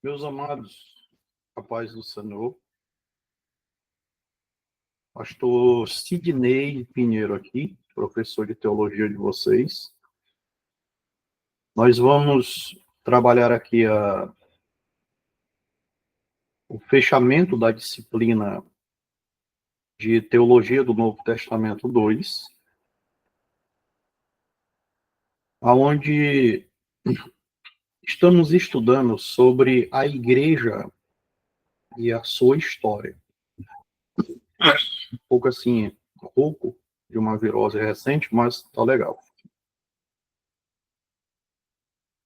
Meus amados, a paz do Senhor, pastor Sidney Pinheiro aqui, professor de teologia de vocês. Nós vamos trabalhar aqui o fechamento da disciplina de Teologia do Novo Testamento 2, onde estamos estudando sobre a igreja e a sua história. Um pouco assim, rouco de uma virose recente, mas tá legal.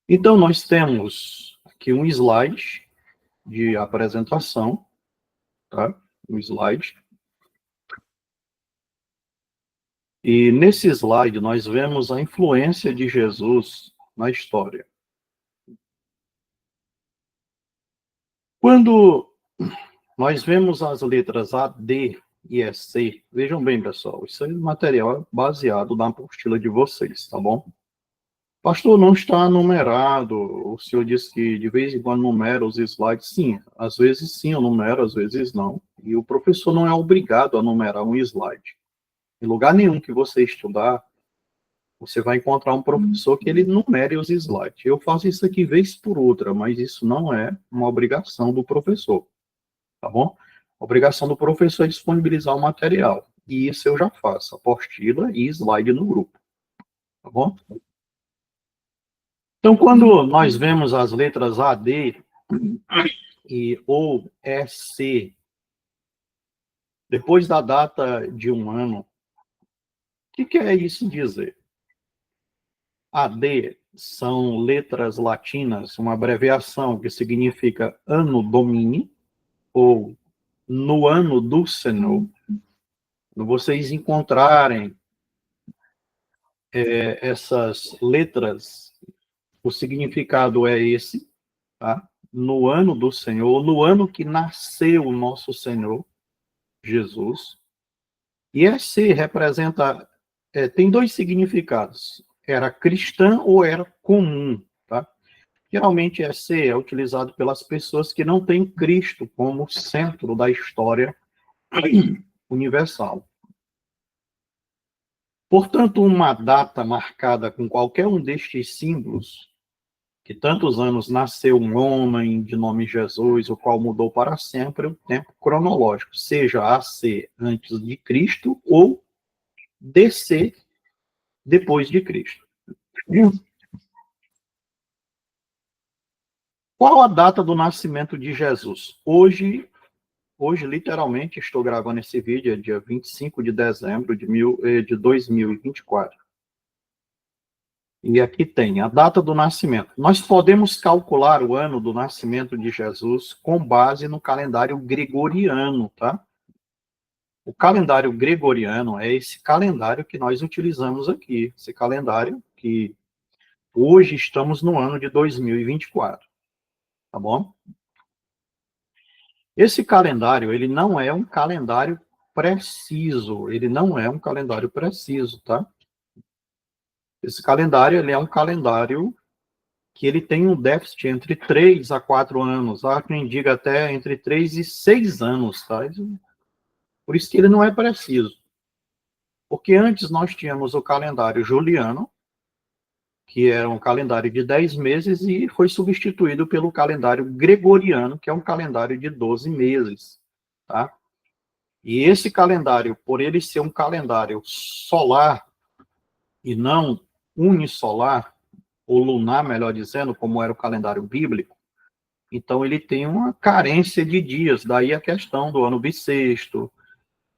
Então, nós temos aqui um slide de apresentação, tá? Um slide. E nesse slide nós vemos a influência de Jesus na história. Quando nós vemos as letras A, D e EC, vejam bem, pessoal, isso é material baseado na apostila de vocês, tá bom? Pastor, não está numerado. O senhor disse que de vez em quando numera os slides. Sim, às vezes sim eu numero, às vezes não. E o professor não é obrigado a numerar um slide. Em lugar nenhum que você estudar, você vai encontrar um professor que ele numere os slides. Eu faço isso aqui vez por outra, mas isso não é uma obrigação do professor, tá bom? A obrigação do professor é disponibilizar o material. E isso eu já faço, apostila e slide no grupo, tá bom? Então, quando nós vemos as letras A, D ou EC, depois da data de um ano, o que quer isso dizer? AD são letras latinas, uma abreviação que significa Anno Domini, ou no ano do Senhor. Quando vocês encontrarem essas letras, o significado é esse, tá? No ano do Senhor, no ano que nasceu o nosso Senhor Jesus. E EC representa, tem dois significados. Era cristã ou era comum, tá? Geralmente EC é utilizado pelas pessoas que não têm Cristo como centro da história universal. Portanto, uma data marcada com qualquer um destes símbolos, que tantos anos nasceu um homem de nome Jesus, o qual mudou para sempre o tempo cronológico, seja AC antes de Cristo ou DC depois de Cristo. Qual a data do nascimento de Jesus? Hoje, literalmente, estou gravando esse vídeo, é dia 25 de dezembro de 2024. E aqui tem a data do nascimento. Nós podemos calcular o ano do nascimento de Jesus com base no calendário gregoriano, tá? O calendário gregoriano é esse calendário que nós utilizamos aqui. Esse calendário que hoje estamos no ano de 2024. Tá bom? Esse calendário, ele não é um calendário preciso. Ele não é um calendário preciso, tá? Esse calendário, ele é um calendário que ele tem um déficit entre 3 a 4 anos. Há quem diga até entre 3 e 6 anos, tá? Por isso que ele não é preciso. Porque antes nós tínhamos o calendário juliano, que era um calendário de 10 meses, e foi substituído pelo calendário gregoriano, que é um calendário de 12 meses, tá? E esse calendário, por ele ser um calendário solar e não unissolar, ou lunar, melhor dizendo, como era o calendário bíblico, então ele tem uma carência de dias, daí a questão do ano bissexto.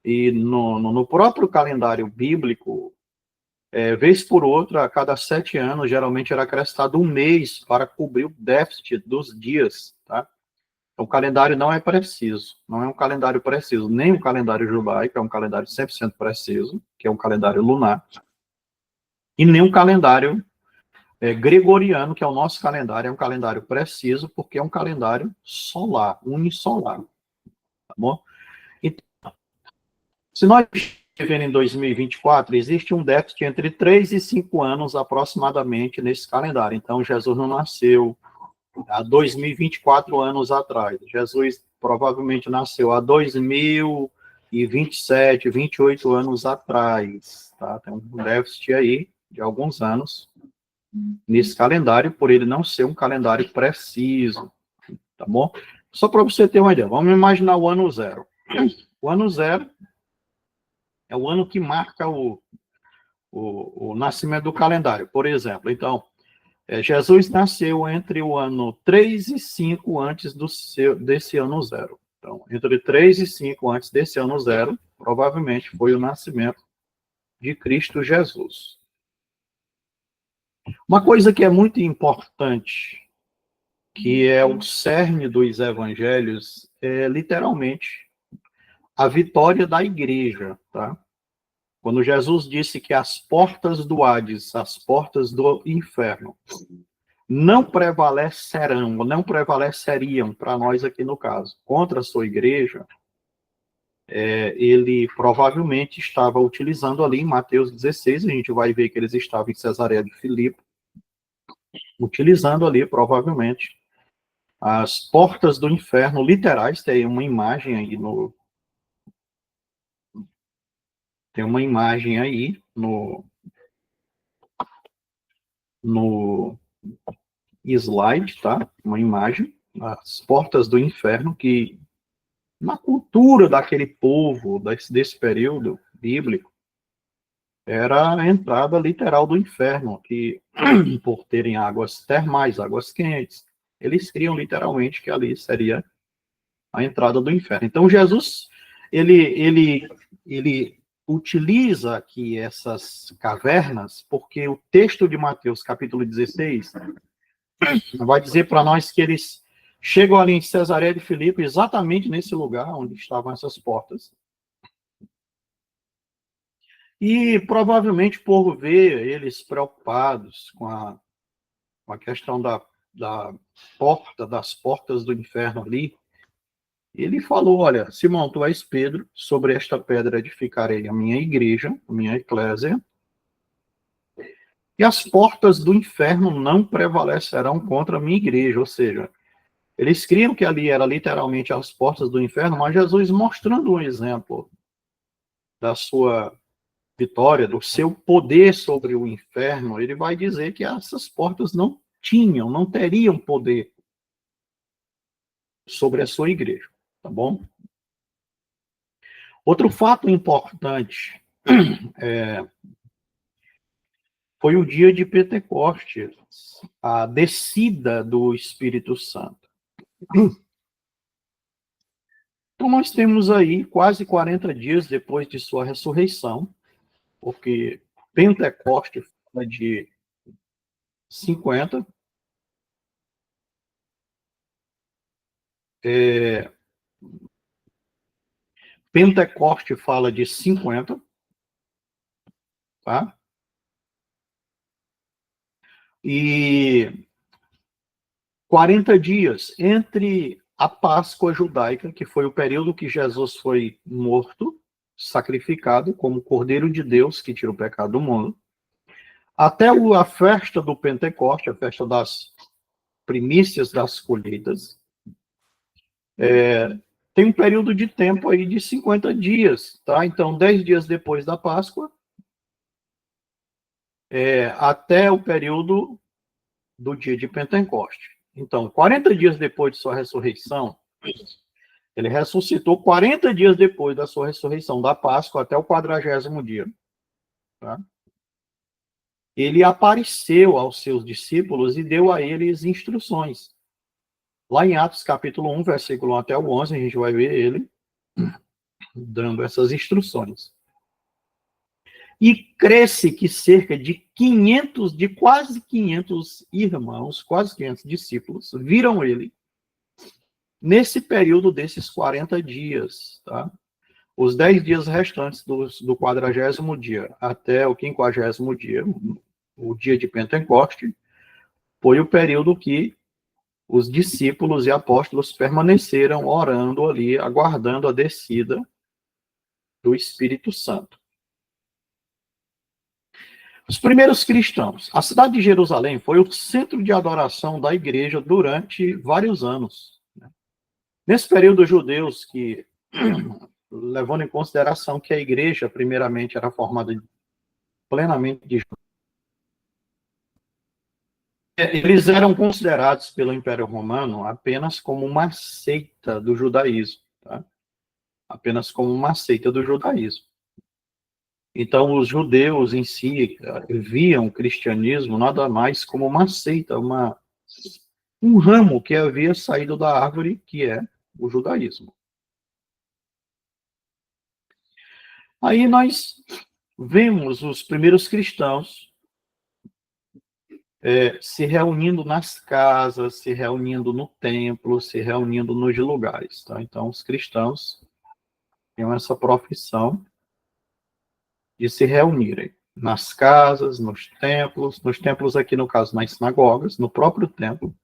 E no próprio calendário bíblico, vez por outra, a cada 7 anos, geralmente era acrescentado um mês para cobrir o déficit dos dias, tá? Então, o calendário não é preciso, não é um calendário preciso, nem o calendário judaico, é um calendário 100% preciso, que é um calendário lunar, e nem um calendário gregoriano, que é o nosso calendário, é um calendário preciso, porque é um calendário solar, unisolar, tá bom? Então, se nós estivermos em 2024, existe um déficit entre 3 e 5 anos, aproximadamente, nesse calendário. Então, Jesus não nasceu há 2024 anos atrás. Jesus provavelmente nasceu há 2027, 28 anos atrás. Tá? Tem um déficit aí de alguns anos nesse calendário, por ele não ser um calendário preciso. Tá bom? Só para você ter uma ideia, vamos imaginar o ano zero. O ano zero é o ano que marca o nascimento do calendário, por exemplo. Então, Jesus nasceu entre o ano 3 e 5 antes desse ano zero. Então, entre 3 e 5 antes desse ano zero, provavelmente foi o nascimento de Cristo Jesus. Uma coisa que é muito importante, que é o cerne dos evangelhos, é literalmente a vitória da igreja, tá? Quando Jesus disse que as portas do Hades, as portas do inferno, não prevaleceriam, para nós aqui no caso, contra a sua igreja, ele provavelmente estava utilizando ali em Mateus 16, a gente vai ver que eles estavam em Cesareia de Filipe, utilizando ali, provavelmente, as portas do inferno literais. Tem uma imagem aí no slide, tá? Uma imagem, as portas do inferno, que na cultura daquele povo, desse período bíblico, era a entrada literal do inferno, que por terem águas termais, águas quentes, eles criam literalmente que ali seria a entrada do inferno. Então Jesus, ele utiliza aqui essas cavernas, porque o texto de Mateus, capítulo 16, vai dizer para nós que eles chegam ali em Cesareia de Filipe, exatamente nesse lugar onde estavam essas portas. E provavelmente por ver eles preocupados com a questão das portas do inferno ali, ele falou: olha, Simão, tu és Pedro, sobre esta pedra edificarei a minha igreja, a minha eclésia, e as portas do inferno não prevalecerão contra a minha igreja. Ou seja, eles criam que ali era literalmente as portas do inferno, mas Jesus, mostrando um exemplo da sua vitória, do seu poder sobre o inferno, ele vai dizer que essas portas não teriam poder sobre a sua igreja, tá bom? Outro fato importante foi o dia de Pentecostes, a descida do Espírito Santo. Então, nós temos aí quase 40 dias depois de sua ressurreição, porque Pentecoste fala de 50, Pentecoste fala de 50, tá? E 40 dias entre a Páscoa judaica, que foi o período que Jesus foi morto, sacrificado como Cordeiro de Deus que tira o pecado do mundo, até a festa do Pentecoste, a festa das primícias das colheitas, tem um período de tempo aí de 50 dias, tá? Então, 10 dias depois da Páscoa, até o período do dia de Pentecoste. Então, 40 dias depois de sua ressurreição, ele ressuscitou 40 dias depois da sua ressurreição, da Páscoa até o 40º dia. Tá? Ele apareceu aos seus discípulos e deu a eles instruções. Lá em Atos, capítulo 1, versículo 1 até o 11, a gente vai ver ele dando essas instruções. E cresce que cerca de quase 500 irmãos, quase 500 discípulos, viram ele nesse período desses 40 dias, tá? Os 10 dias restantes do 40º dia até o 50º dia, o dia de Pentecoste, foi o período que os discípulos e apóstolos permaneceram orando ali, aguardando a descida do Espírito Santo. Os primeiros cristãos. A cidade de Jerusalém foi o centro de adoração da igreja durante vários anos. Nesse período, os judeus que, levando em consideração que a igreja, primeiramente, era formada plenamente de judeus, eles eram considerados pelo Império Romano apenas como uma seita do judaísmo, tá? Apenas como uma seita do judaísmo. Então, os judeus em si viam o cristianismo nada mais como uma seita, um ramo que havia saído da árvore, que é o judaísmo. Aí nós vemos os primeiros cristãos se reunindo nas casas, se reunindo no templo, se reunindo nos lugares. Tá? Então, os cristãos tinham essa profissão de se reunirem nas casas, nos templos aqui no caso nas sinagogas, no próprio templo.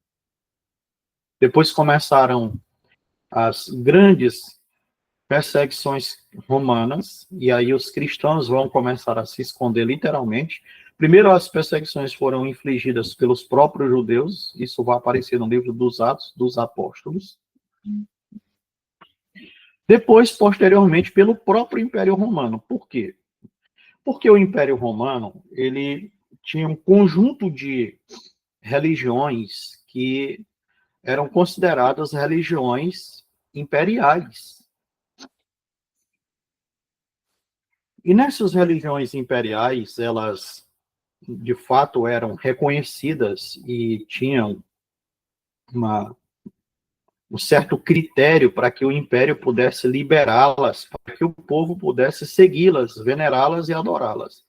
Depois começaram as grandes perseguições romanas, e aí os cristãos vão começar a se esconder literalmente. Primeiro, as perseguições foram infligidas pelos próprios judeus, isso vai aparecer no livro dos Atos dos Apóstolos. Depois, posteriormente, pelo próprio Império Romano. Por quê? Porque o Império Romano, ele tinha um conjunto de religiões que eram consideradas religiões imperiais. E nessas religiões imperiais, elas, de fato, eram reconhecidas e tinham um certo critério para que o império pudesse liberá-las, para que o povo pudesse segui-las, venerá-las e adorá-las.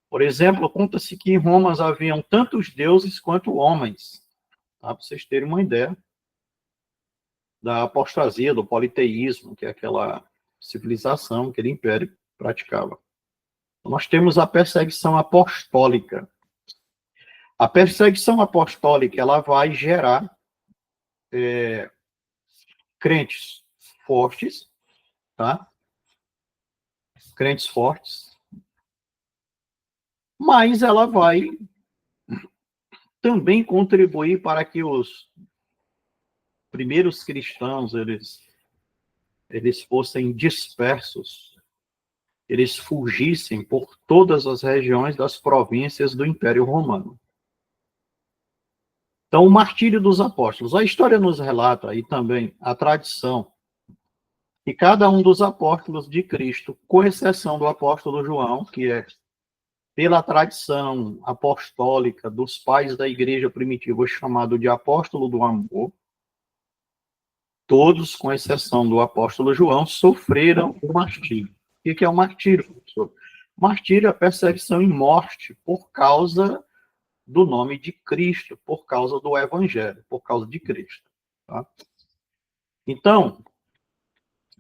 Por exemplo, conta-se que em Roma haviam tantos deuses quanto homens, tá? Para vocês terem uma ideia da apostasia, do politeísmo, que é aquela civilização, aquele império praticava. Nós temos a perseguição apostólica. A perseguição apostólica, ela vai gerar crentes fortes, tá? Crentes fortes, mas ela vai também contribuir para que os primeiros cristãos, eles fossem dispersos, eles fugissem por todas as regiões das províncias do Império Romano. Então, o martírio dos apóstolos. A história nos relata, e também a tradição, que cada um dos apóstolos de Cristo, com exceção do apóstolo João, que é, pela tradição apostólica dos pais da igreja primitiva, chamado de apóstolo do amor, todos, com exceção do apóstolo João, sofreram o martírio. O que é o martírio, professor? Martírio é a perseguição e morte por causa do nome de Cristo, por causa do Evangelho, por causa de Cristo. Tá? Então,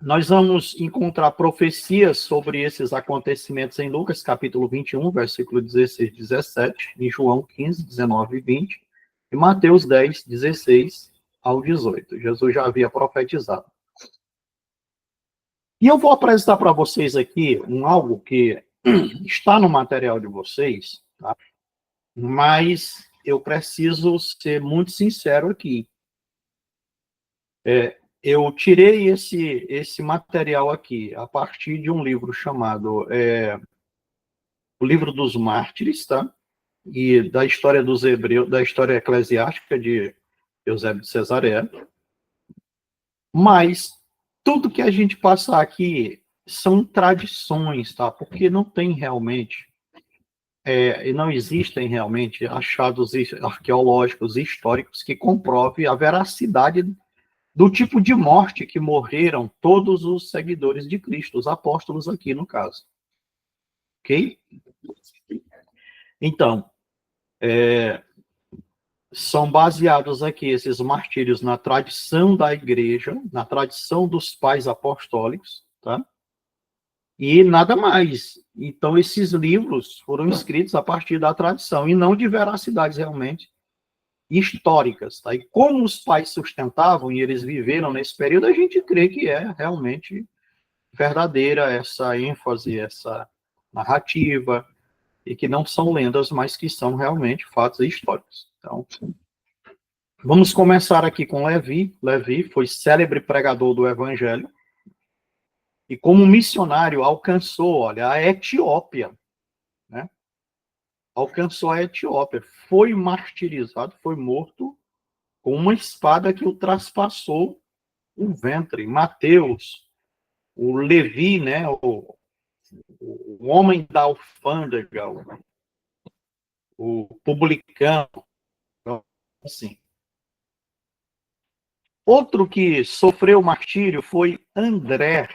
nós vamos encontrar profecias sobre esses acontecimentos em Lucas, capítulo 21, versículo 16 e 17, em João 15, 19 e 20, e Mateus 10, 16 ao 18. Jesus já havia profetizado. E eu vou apresentar para vocês aqui algo que está no material de vocês, tá? Mas eu preciso ser muito sincero aqui. Eu tirei esse material aqui a partir de um livro chamado O Livro dos Mártires, tá? E da história dos hebreus, da história eclesiástica de Eusébio de Cesareia. Mas tudo que a gente passar aqui são tradições, tá? Porque não tem realmente, e não existem realmente achados arqueológicos e históricos que comprovem a veracidade do tipo de morte que morreram todos os seguidores de Cristo, os apóstolos aqui no caso. Ok? Então, são baseados aqui esses martírios na tradição da igreja, na tradição dos pais apostólicos, tá? E nada mais. Então, esses livros foram escritos a partir da tradição e não de veracidades realmente históricas, tá? E como os pais sustentavam e eles viveram nesse período, a gente crê que é realmente verdadeira essa ênfase, essa narrativa, e que não são lendas, mas que são realmente fatos históricos. Então, vamos começar aqui com Levi. Levi foi célebre pregador do Evangelho e, como missionário, alcançou, olha, a Etiópia, né? Alcançou a Etiópia, foi martirizado, foi morto com uma espada que o traspassou o ventre. Mateus, o Levi, né? O homem da alfândega, o publicano, assim. Outro que sofreu martírio foi André,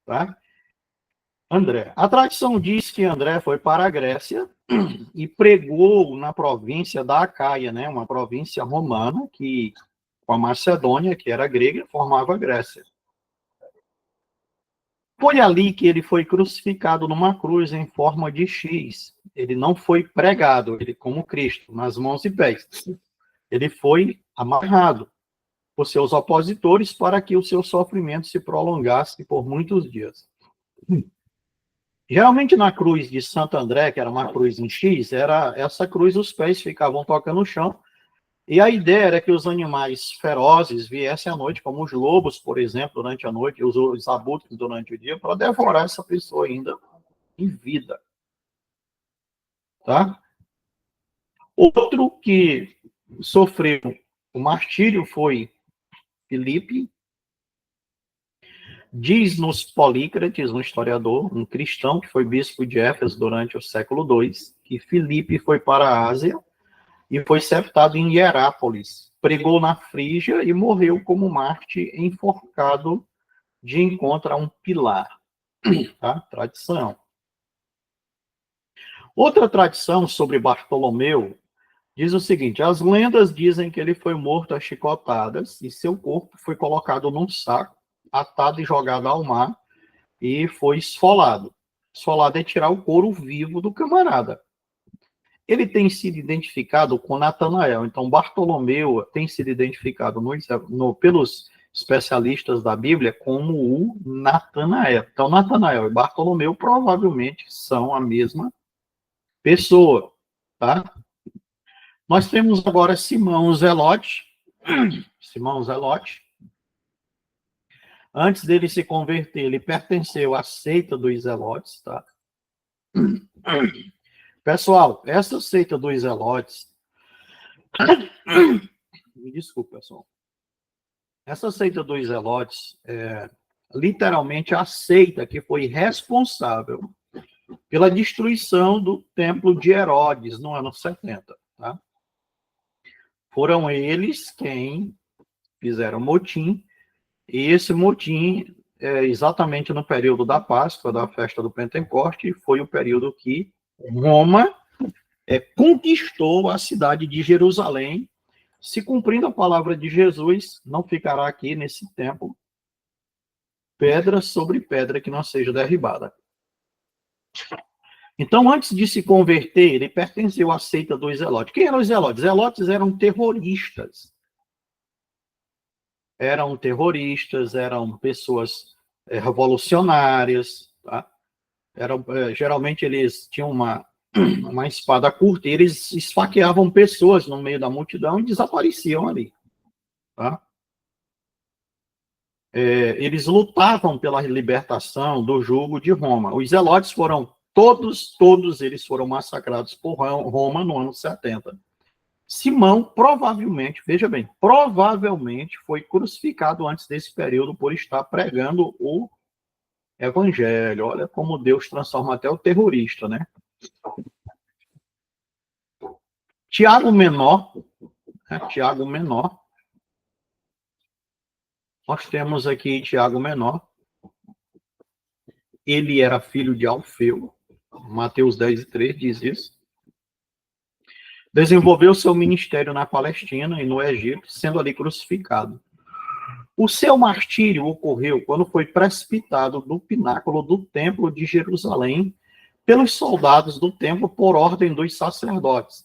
tá? André. A tradição diz que André foi para a Grécia e pregou na província da Acaia, né? Uma província romana que, com a Macedônia, que era grega, formava a Grécia. Foi ali que ele foi crucificado numa cruz em forma de X. Ele não foi pregado, ele como Cristo, nas mãos e pés. Ele foi amarrado por seus opositores para que o seu sofrimento se prolongasse por muitos dias. Geralmente na cruz de Santo André, que era uma cruz em X, era essa cruz, os pés ficavam tocando no chão, e a ideia era que os animais ferozes viessem à noite, como os lobos, por exemplo, durante a noite, e os abutres durante o dia, para devorar essa pessoa ainda em vida. Tá? Outro que sofreu o martírio foi Filipe. Diz-nos Polícrates, um historiador, um cristão que foi bispo de Éfeso durante o século II, que Filipe foi para a Ásia e foi sepultado em Hierápolis. Pregou na Frígia e morreu como Marte enforcado de encontro a um pilar. Tá? Tradição. Outra tradição sobre Bartolomeu diz o seguinte: as lendas dizem que ele foi morto a chicotadas e seu corpo foi colocado num saco, atado e jogado ao mar, e foi esfolado. Esfolado é tirar o couro vivo do camarada. Ele tem sido identificado com Natanael. Então, Bartolomeu tem sido identificado pelos especialistas da Bíblia como o Natanael. Então, Natanael e Bartolomeu provavelmente são a mesma pessoa, tá? Nós temos agora Simão Zelote. Simão Zelote. Antes dele se converter, ele pertenceu à seita dos Zelotes, tá? Pessoal, essa seita dos Zelotes... Me desculpa, pessoal. Essa seita dos Zelotes é literalmente a seita que foi responsável pela destruição do templo de Herodes no ano 70. Tá? Foram eles quem fizeram motim, e esse motim, exatamente no período da Páscoa, da festa do Pentecoste, foi o período que Roma conquistou a cidade de Jerusalém. Se cumprindo a palavra de Jesus, não ficará aqui nesse templo pedra sobre pedra que não seja derribada. Então, antes de se converter, ele pertenceu à seita dos Zelotes. Quem eram os Zelotes? Zelotes eram terroristas. Eram pessoas revolucionárias. Tá? Geralmente eles tinham uma espada curta e eles esfaqueavam pessoas no meio da multidão e desapareciam ali. Tá? Eles lutavam pela libertação do jugo de Roma. Os Zelotes foram, todos eles foram massacrados por Roma no ano 70. Simão provavelmente, veja bem, provavelmente foi crucificado antes desse período por estar pregando o evangelho. Olha como Deus transforma até o terrorista, né? Tiago Menor, Tiago Menor. Nós temos aqui Tiago Menor. Ele era filho de Alfeu. Mateus 10:3 diz isso. Desenvolveu seu ministério na Palestina e no Egito, sendo ali crucificado. O seu martírio ocorreu quando foi precipitado do pináculo do templo de Jerusalém pelos soldados do templo por ordem dos sacerdotes.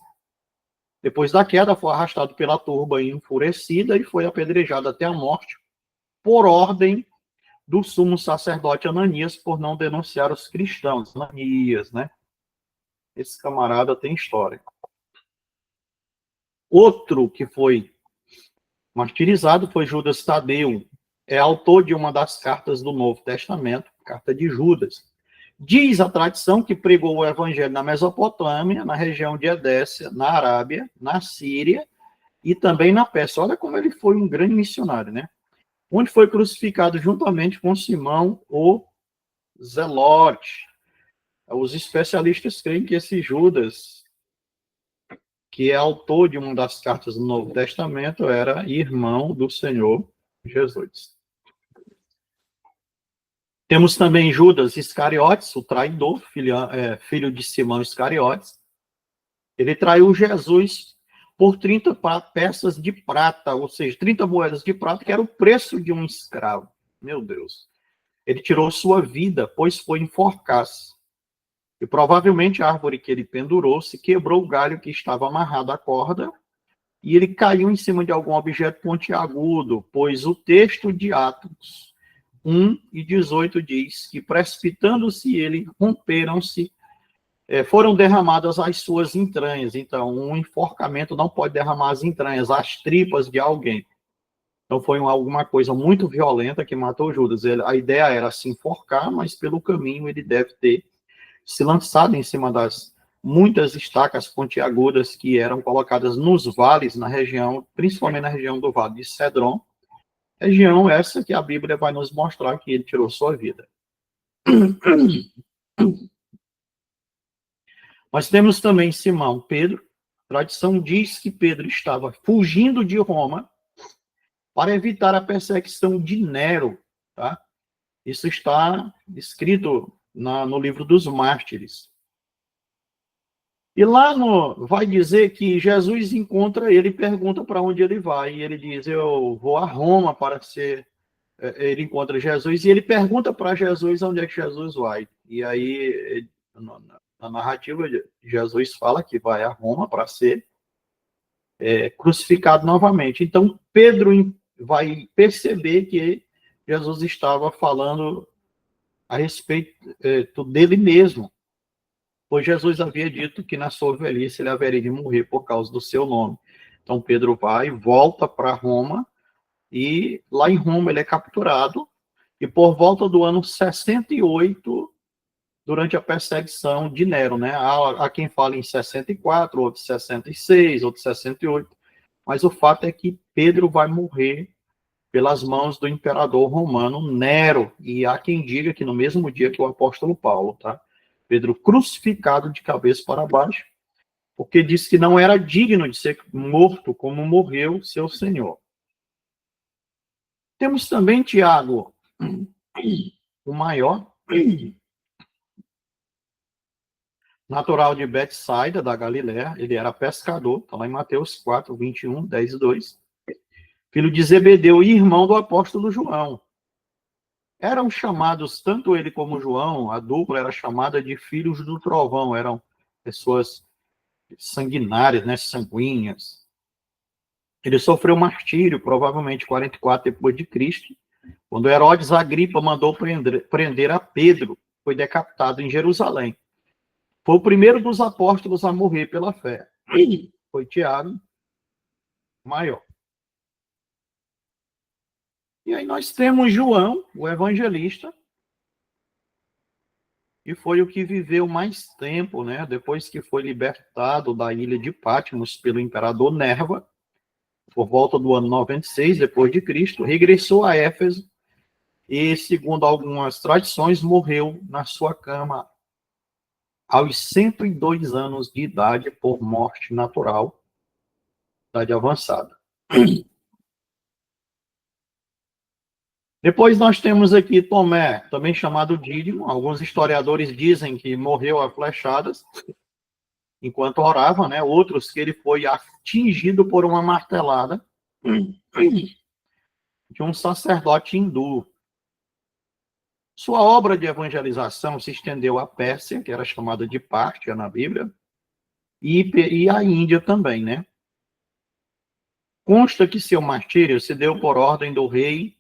Depois da queda, foi arrastado pela turba enfurecida e foi apedrejado até a morte por ordem do sumo sacerdote Ananias por não denunciar os cristãos. Ananias, né? esse camarada tem história. Outro que foi martirizado foi Judas Tadeu. É autor de uma das cartas do Novo Testamento, carta de Judas. Diz a tradição que pregou o evangelho na Mesopotâmia, na região de Edécia, na Arábia, na Síria e também na Pérsia. Olha como ele foi um grande missionário, né? Onde foi crucificado juntamente com Simão, o Zelote. Os especialistas creem que esse Judas, que é autor de uma das cartas do Novo Testamento, era irmão do Senhor Jesus. Temos também Judas Iscariotes, o traidor, filho de Simão Iscariotes. Ele traiu Jesus por 30 peças de prata, ou seja, 30 moedas de prata, que era o preço de um escravo. Meu Deus. Ele tirou sua vida, pois foi enforcar-se. E provavelmente a árvore que ele pendurou se quebrou o galho que estava amarrado à corda e ele caiu em cima de algum objeto pontiagudo, pois o texto de Atos 1:18 diz que, precipitando-se ele, romperam-se, foram derramadas as suas entranhas. Então, um enforcamento não pode derramar as entranhas, as tripas de alguém. Então, foi alguma coisa muito violenta que matou Judas. A ideia era se enforcar, mas pelo caminho ele deve ter se lançado em cima das muitas estacas pontiagudas que eram colocadas nos vales, na região, principalmente na região do Vale de Cedron, região essa que a Bíblia vai nos mostrar que ele tirou sua vida. Nós temos também Simão Pedro. A tradição diz que Pedro estava fugindo de Roma para evitar a perseguição de Nero, tá? Isso está escrito no livro dos Mártires. E lá vai dizer que Jesus encontra ele e pergunta para onde ele vai. E ele diz, eu vou a Roma para ser... Ele encontra Jesus e ele pergunta para Jesus onde é que Jesus vai. E aí, na narrativa, Jesus fala que vai a Roma para ser crucificado novamente. Então, Pedro vai perceber que Jesus estava falando a respeito dele mesmo, pois Jesus havia dito que na sua velhice ele haveria de morrer por causa do seu nome. Então, Pedro volta para Roma, e lá em Roma ele é capturado, e por volta do ano 68, durante a perseguição de Nero, né? Há quem fale em 64, outro 66, outro 68, mas o fato é que Pedro vai morrer pelas mãos do imperador romano Nero, e há quem diga que no mesmo dia que o apóstolo Paulo, tá? Pedro crucificado de cabeça para baixo, porque disse que não era digno de ser morto como morreu seu Senhor. Temos também Tiago, o maior, natural de Betsaida, da Galiléia. Ele era pescador, está lá em Mateus 4, 21, 10 e 2. Filho de Zebedeu e irmão do apóstolo João. Eram chamados, tanto ele como João, a dupla era chamada de filhos do trovão. Eram pessoas sanguinárias, né, sanguíneas. Ele sofreu martírio, provavelmente 44 depois de Cristo, quando Herodes Agripa mandou prender a Pedro, foi decapitado em Jerusalém. Foi o primeiro dos apóstolos a morrer pela fé. Foi Tiago, maior. E aí nós temos João, o evangelista, que foi o que viveu mais tempo, né? Depois que foi libertado da ilha de Patmos pelo imperador Nerva, por volta do ano 96 depois de Cristo, regressou a Éfeso e, segundo algumas tradições, morreu na sua cama aos 102 anos de idade por morte natural, idade avançada. Depois nós temos aqui Tomé, também chamado Dídimo. Alguns historiadores dizem que morreu a flechadas enquanto orava, né? Outros que ele foi atingido por uma martelada de um sacerdote hindu. Sua obra de evangelização se estendeu à Pérsia, que era chamada de Pártia na Bíblia, e à Índia também, né? Consta que seu martírio se deu por ordem do rei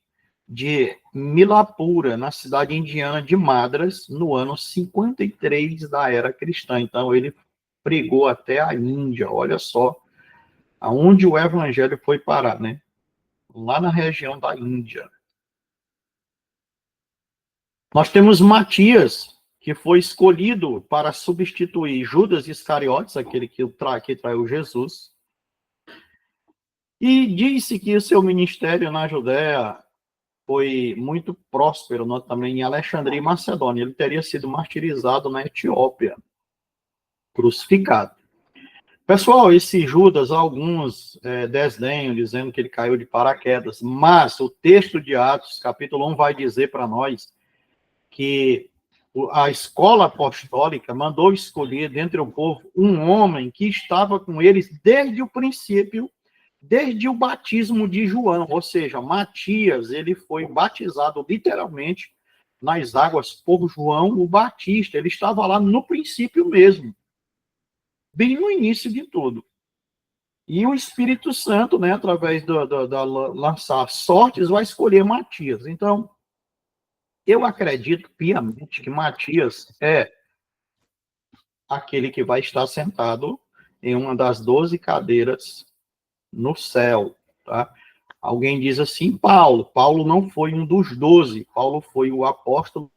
de Milapura, na cidade indiana de Madras, no ano 53 da era cristã. Então, ele pregou até a Índia. Olha só aonde o evangelho foi parar, né? Lá na região da Índia. Nós temos Matias, que foi escolhido para substituir Judas Iscariotes, aquele que traiu Jesus, e disse que o seu ministério na Judéia foi muito próspero, também em Alexandria e Macedônia. Ele teria sido martirizado na Etiópia, crucificado. Pessoal, esse Judas, alguns desdenham, dizendo que ele caiu de paraquedas, mas o texto de Atos, capítulo 1, vai dizer para nós que a escola apostólica mandou escolher dentre o povo um homem que estava com eles desde o princípio, desde o batismo de João, ou seja, Matias, ele foi batizado literalmente nas águas por João o Batista, ele estava lá no princípio mesmo, bem no início de tudo. E o Espírito Santo, né, através da lançar sortes, vai escolher Matias. Então, eu acredito piamente que Matias é aquele que vai estar sentado em uma das 12 cadeiras no céu, tá? Alguém diz assim, Paulo não foi um dos 12, Paulo foi o apóstolo.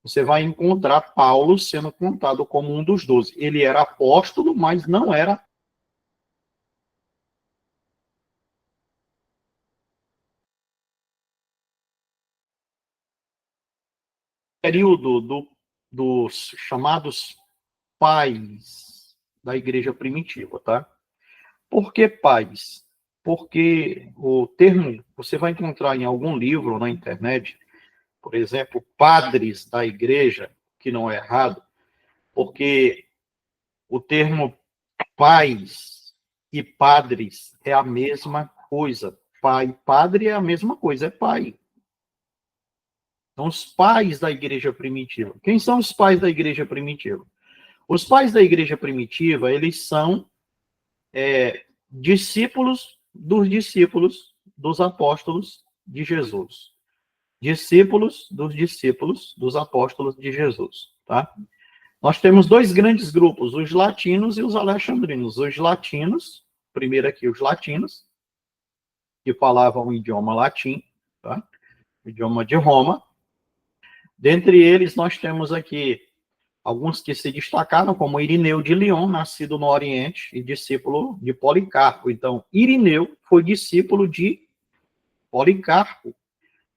Você vai encontrar Paulo sendo contado como um dos 12. Ele era apóstolo, mas não era período dos chamados pais da igreja primitiva, tá? Por que pais? Porque o termo, você vai encontrar em algum livro na internet, por exemplo, padres da igreja, que não é errado, porque o termo pais e padres é a mesma coisa. Pai e padre é a mesma coisa, é pai. São os pais da igreja primitiva. Quem são os pais da igreja primitiva? Os pais da igreja primitiva, eles são discípulos dos apóstolos de Jesus. Discípulos dos apóstolos de Jesus, tá? Nós temos dois grandes grupos, os latinos e os alexandrinos. Os latinos, primeiro aqui os latinos, que falavam o idioma latim, tá? O idioma de Roma. Dentre eles, nós temos aqui alguns que se destacaram, como Irineu de Lyon, nascido no Oriente e discípulo de Policarpo. Então, Irineu foi discípulo de Policarpo.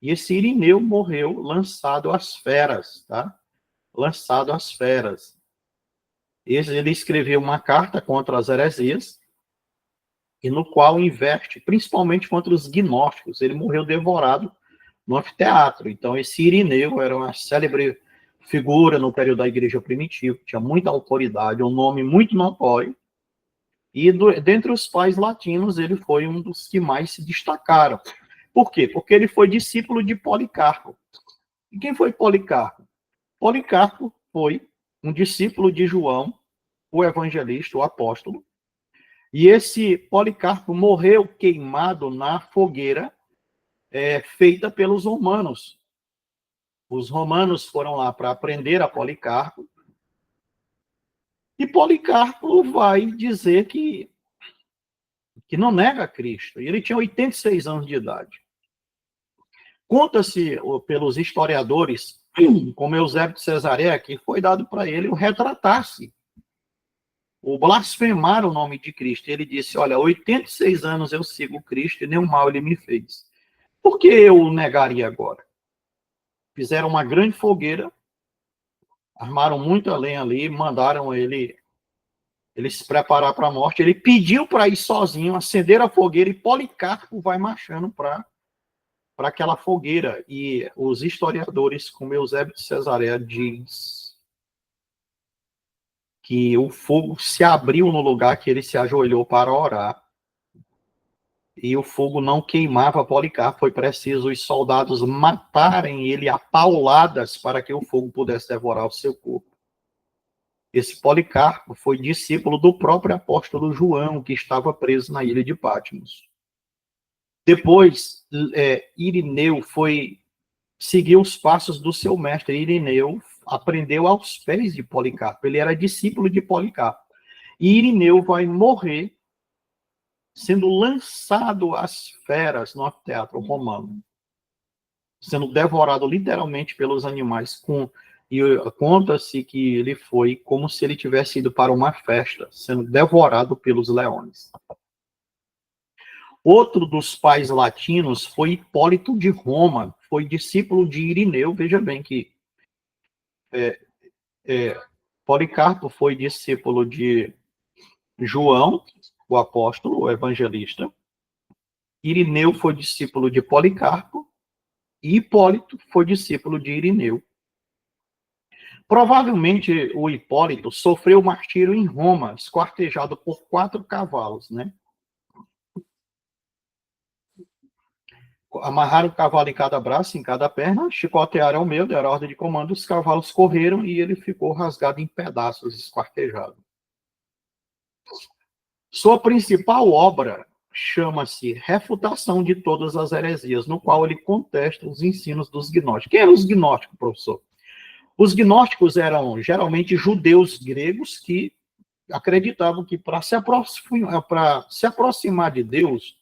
E esse Irineu morreu lançado às feras, tá? Lançado às feras. Ele escreveu uma carta contra as heresias, e no qual inverte, principalmente contra os gnósticos. Ele morreu devorado no anfiteatro. Então, esse Irineu era uma célebre figura no período da igreja primitiva, tinha muita autoridade, um nome muito notório, e dentre os pais latinos, ele foi um dos que mais se destacaram. Por quê? Porque ele foi discípulo de Policarpo. E quem foi Policarpo? Policarpo foi um discípulo de João, o evangelista, o apóstolo, e esse Policarpo morreu queimado na fogueira feita pelos romanos. Os romanos foram lá para prender a Policarpo, e Policarpo vai dizer que não nega Cristo. E ele tinha 86 anos de idade. Conta-se pelos historiadores, como Eusébio de Cesareia, que foi dado para ele o retratar-se, o blasfemar o nome de Cristo. Ele disse, olha, 86 anos eu sigo Cristo e nenhum mal ele me fez. Por que eu o negaria agora? Fizeram uma grande fogueira, armaram muita lenha ali, mandaram ele se preparar para a morte. Ele pediu para ir sozinho, acender a fogueira, e Policarpo vai marchando para aquela fogueira. E os historiadores, como Eusébio de Cesareia diz, que o fogo se abriu no lugar que ele se ajoelhou para orar, e o fogo não queimava Policarpo. Foi preciso os soldados matarem ele a pauladas para que o fogo pudesse devorar o seu corpo. Esse Policarpo foi discípulo do próprio apóstolo João, que estava preso na ilha de Patmos. Depois, Irineu foi seguiu os passos do seu mestre Irineu, aprendeu aos pés de Policarpo. Ele era discípulo de Policarpo. E Irineu vai morrer sendo lançado às feras no teatro romano, sendo devorado literalmente pelos animais. E conta-se que ele foi como se ele tivesse ido para uma festa, sendo devorado pelos leões. Outro dos pais latinos foi Hipólito de Roma, foi discípulo de Irineu. Veja bem que Policarpo foi discípulo de João, o apóstolo, o evangelista. Irineu foi discípulo de Policarpo e Hipólito foi discípulo de Irineu. Provavelmente o Hipólito sofreu martírio em Roma, esquartejado por 4 cavalos, né? Amarraram o cavalo em cada braço, em cada perna, chicotearam ao meio, deram ordem de comando, os cavalos correram e ele ficou rasgado em pedaços, esquartejado. Sua principal obra chama-se Refutação de Todas as Heresias, no qual ele contesta os ensinos dos gnósticos. Quem eram os gnósticos, professor? Os gnósticos eram geralmente judeus gregos que acreditavam que para se aproximar de Deus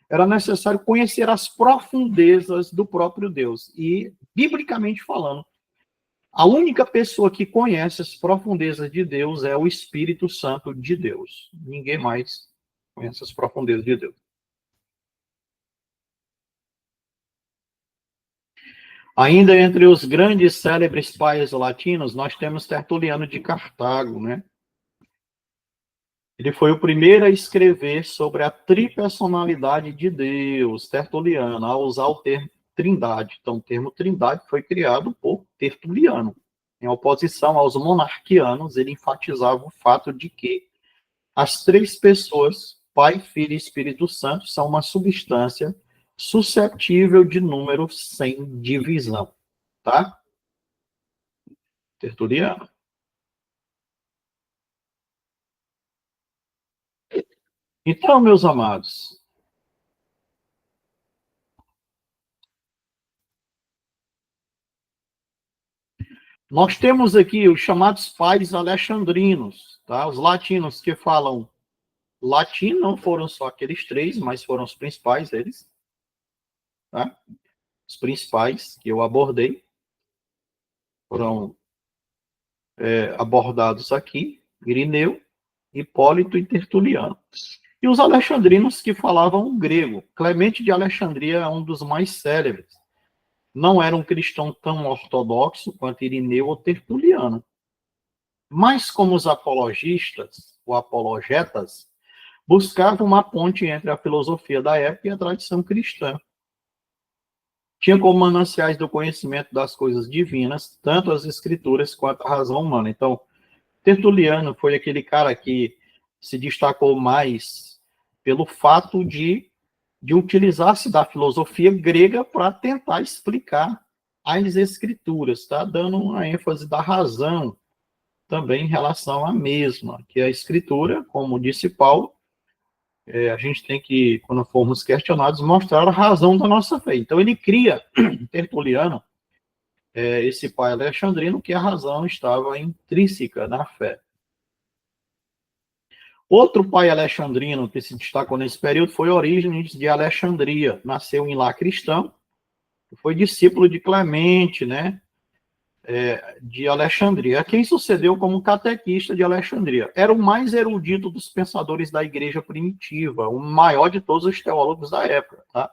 era necessário conhecer as profundezas do próprio Deus. E, biblicamente falando, a única pessoa que conhece as profundezas de Deus é o Espírito Santo de Deus. Ninguém mais conhece as profundezas de Deus. Ainda entre os grandes célebres pais latinos, nós temos Tertuliano de Cartago, né? Ele foi o primeiro a escrever sobre a tripersonalidade de Deus, Tertuliano, a usar o termo trindade. Então, o termo trindade foi criado por Tertuliano. Em oposição aos monarquianos, ele enfatizava o fato de que as 3 pessoas, Pai, Filho e Espírito Santo, são uma substância suscetível de número sem divisão, tá? Tertuliano. Então, meus amados, nós temos aqui os chamados pais alexandrinos, tá? Os latinos que falam latim, não foram só aqueles 3, mas foram os principais deles, tá? Os principais que eu abordei foram abordados aqui, Irineu, Hipólito e Tertuliano. E os alexandrinos que falavam grego. Clemente de Alexandria é um dos mais célebres. Não era um cristão tão ortodoxo quanto Irineu ou Tertuliano. Mas como os apologistas, ou apologetas, buscavam uma ponte entre a filosofia da época e a tradição cristã. Tinha como mananciais do conhecimento das coisas divinas, tanto as escrituras quanto a razão humana. Então, Tertuliano foi aquele cara que se destacou mais pelo fato de utilizar-se da filosofia grega para tentar explicar as escrituras, tá? Dando uma ênfase da razão também em relação à mesma, que a escritura, como disse Paulo, a gente tem que, quando formos questionados, mostrar a razão da nossa fé. Então, ele cria, Tertuliano, esse pai alexandrino, que a razão estava intrínseca na fé. Outro pai alexandrino que se destacou nesse período foi Orígenes de Alexandria. Nasceu em lar cristão, foi discípulo de Clemente, né? De Alexandria. Quem sucedeu como catequista de Alexandria. Era o mais erudito dos pensadores da igreja primitiva, o maior de todos os teólogos da época, tá?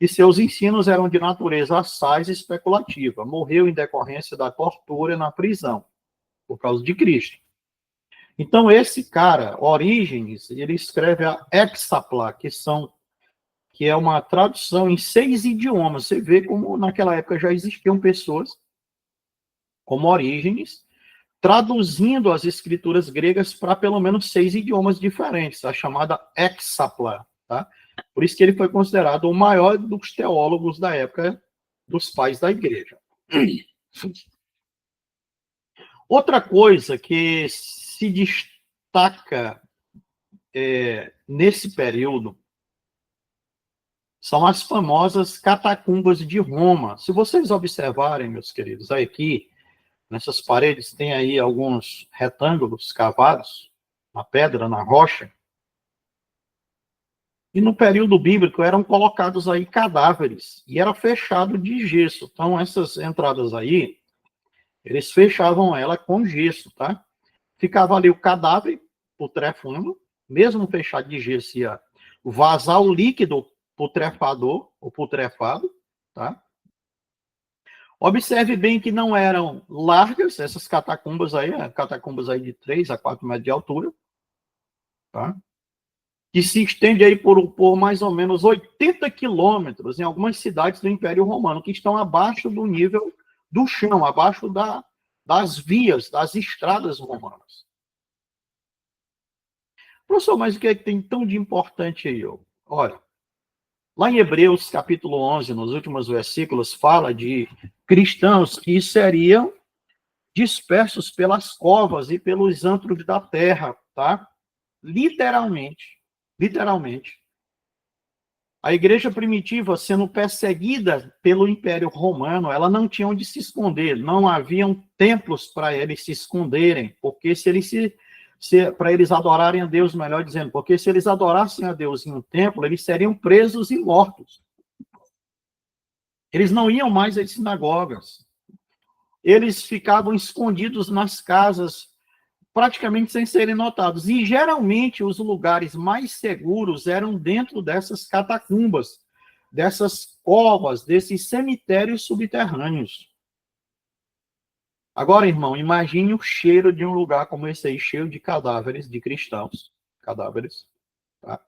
E seus ensinos eram de natureza assaz e especulativa. Morreu em decorrência da tortura na prisão, por causa de Cristo. Então, esse cara, Orígenes, ele escreve a Hexapla, que é uma tradução em 6 idiomas. Você vê como naquela época já existiam pessoas como Orígenes, traduzindo as escrituras gregas para pelo menos 6 idiomas diferentes, a chamada Hexapla, tá? Por isso que ele foi considerado o maior dos teólogos da época dos pais da igreja. Outra coisa que se destaca nesse período são as famosas catacumbas de Roma. Se vocês observarem, meus queridos, aqui, nessas paredes, tem aí alguns retângulos cavados na pedra, na rocha. E no período bíblico eram colocados aí cadáveres, e era fechado de gesso. Então, essas entradas aí, eles fechavam ela com gesso, tá? Ficava ali o cadáver putrefundo, mesmo fechado de gesso, ia vazar o líquido putrefador, ou putrefado, tá? Observe bem que não eram largas, essas catacumbas aí de 3 a 4 metros de altura, tá? Que se estende aí por mais ou menos 80 quilômetros em algumas cidades do Império Romano, que estão abaixo do nível do chão, abaixo das vias, das estradas romanas. Professor, mas o que é que tem tão de importante aí? Olha, lá em Hebreus, capítulo 11, nos últimos versículos, fala de cristãos que seriam dispersos pelas covas e pelos antros da terra, tá? Literalmente. A igreja primitiva, sendo perseguida pelo Império Romano, ela não tinha onde se esconder, não haviam templos para eles se esconderem, porque para eles adorarem a Deus, melhor dizendo, porque se eles adorassem a Deus em um templo, eles seriam presos e mortos. Eles não iam mais às sinagogas. Eles ficavam escondidos nas casas, praticamente sem serem notados. E, geralmente, os lugares mais seguros eram dentro dessas catacumbas, dessas covas, desses cemitérios subterrâneos. Agora, irmão, imagine o cheiro de um lugar como esse aí, cheio de cadáveres de cristãos. Cadáveres, tá?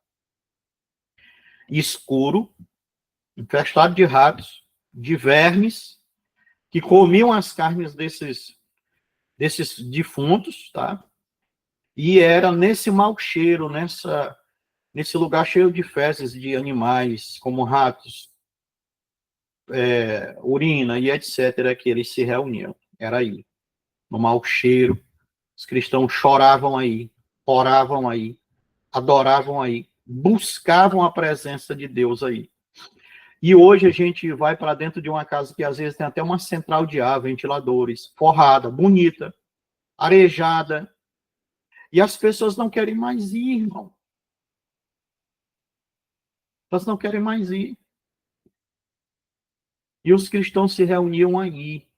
Escuro, infestado de ratos, de vermes, que comiam as carnes desses defuntos, tá? E era nesse mau cheiro, nesse lugar cheio de fezes de animais, como ratos, urina e etc., que eles se reuniam. Era aí, no mau cheiro. Os cristãos choravam aí, oravam aí, adoravam aí, buscavam a presença de Deus aí. E hoje a gente vai para dentro de uma casa que às vezes tem até uma central de ar, ventiladores, forrada, bonita, arejada, e as pessoas não querem mais ir, irmão. Elas não querem mais ir. E os cristãos se reuniam aí,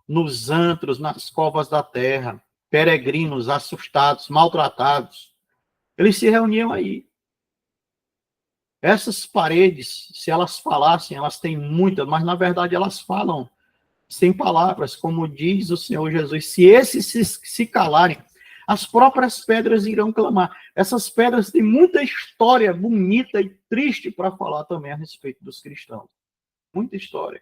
nos antros, nas covas da terra, peregrinos, assustados, maltratados. Eles se reuniam aí. Essas paredes, se elas falassem, elas têm muitas, mas na verdade elas falam sem palavras, como diz o Senhor Jesus. Se esses se calarem, as próprias pedras irão clamar. Essas pedras têm muita história bonita e triste para falar também a respeito dos cristãos. Muita história.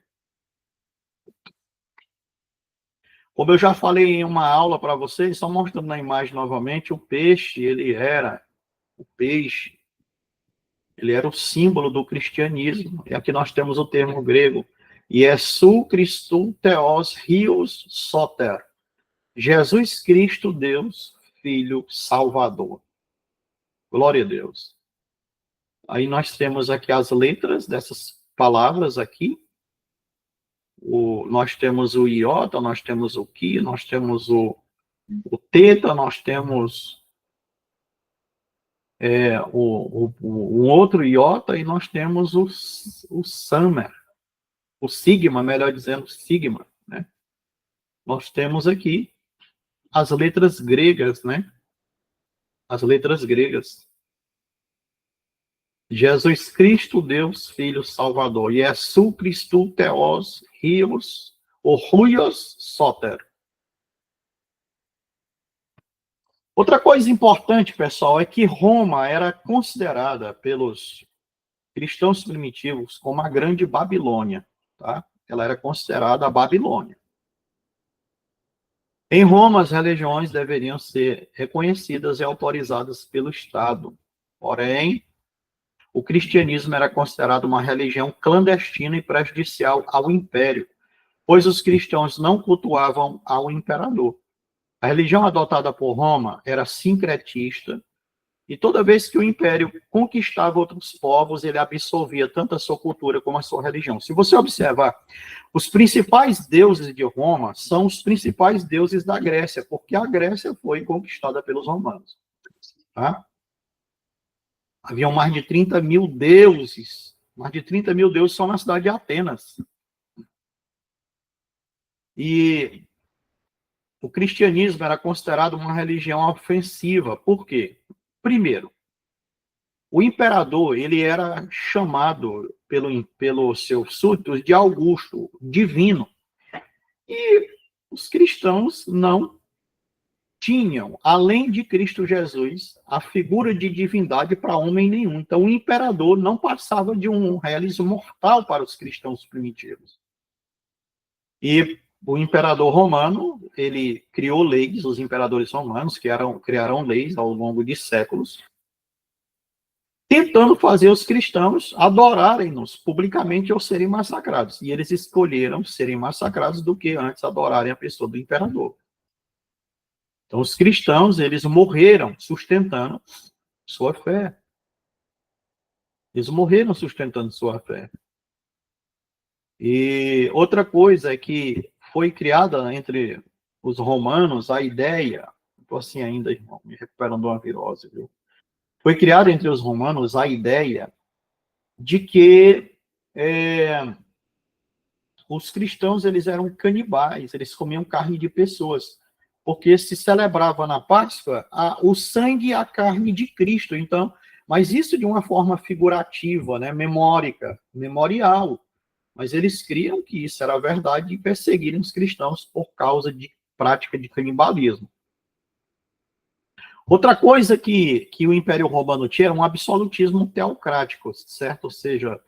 Como eu já falei em uma aula para vocês, só mostrando na imagem novamente, o peixe, ele era o símbolo do cristianismo. E aqui nós temos o termo grego, Iesu Christou Theos Rios Soter. Jesus Cristo, Deus, Filho Salvador. Glória a Deus. Aí nós temos aqui as letras dessas palavras aqui. Nós temos o iota, nós temos o ki, nós temos o teta, nós temos um outro iota e nós temos o samer, o sigma, melhor dizendo, sigma, né? Nós temos aqui as letras gregas, né? As letras gregas. Jesus Cristo, Deus, Filho Salvador. Iesu Christou Theos Rios, ou Ruios Soter. Outra coisa importante, pessoal, é que Roma era considerada pelos cristãos primitivos como a grande Babilônia, tá? Ela era considerada a Babilônia. Em Roma, as religiões deveriam ser reconhecidas e autorizadas pelo Estado. Porém, o cristianismo era considerado uma religião clandestina e prejudicial ao império, pois os cristãos não cultuavam ao imperador. A religião adotada por Roma era sincretista E toda vez que o império conquistava outros povos, ele absorvia tanto a sua cultura como a sua religião. Se você observar, os principais deuses de Roma são os principais deuses da Grécia, porque a Grécia foi conquistada pelos romanos. Tá? Haviam mais de 30 mil deuses, mais de 30 mil deuses só na cidade de Atenas. E o cristianismo era considerado uma religião ofensiva. Por quê? Primeiro, o imperador, ele era chamado pelos seus súditos de Augusto, divino. E os cristãos não tinham, além de Cristo Jesus, a figura de divindade para homem nenhum. Então, o imperador não passava de um realismo mortal para os cristãos primitivos. E o imperador romano, ele criou leis, os imperadores romanos criaram leis ao longo de séculos, tentando fazer os cristãos adorarem-nos publicamente ou serem massacrados. E eles escolheram serem massacrados do que antes adorarem a pessoa do imperador. Então, os cristãos, eles morreram sustentando sua fé. Eles morreram sustentando sua fé. E outra coisa é que foi criada entre os romanos a ideia, estou assim ainda, irmão, me recuperando uma virose, viu? Foi criada entre os romanos a ideia de que os cristãos, eles eram canibais, eles comiam carne de pessoas, porque se celebrava na Páscoa o sangue e a carne de Cristo. Então, mas isso de uma forma figurativa, né, memorial. Mas eles criam que isso era verdade e perseguiram os cristãos por causa de prática de canibalismo. Outra coisa que o Império Romano tinha era um absolutismo teocrático, certo? Ou seja,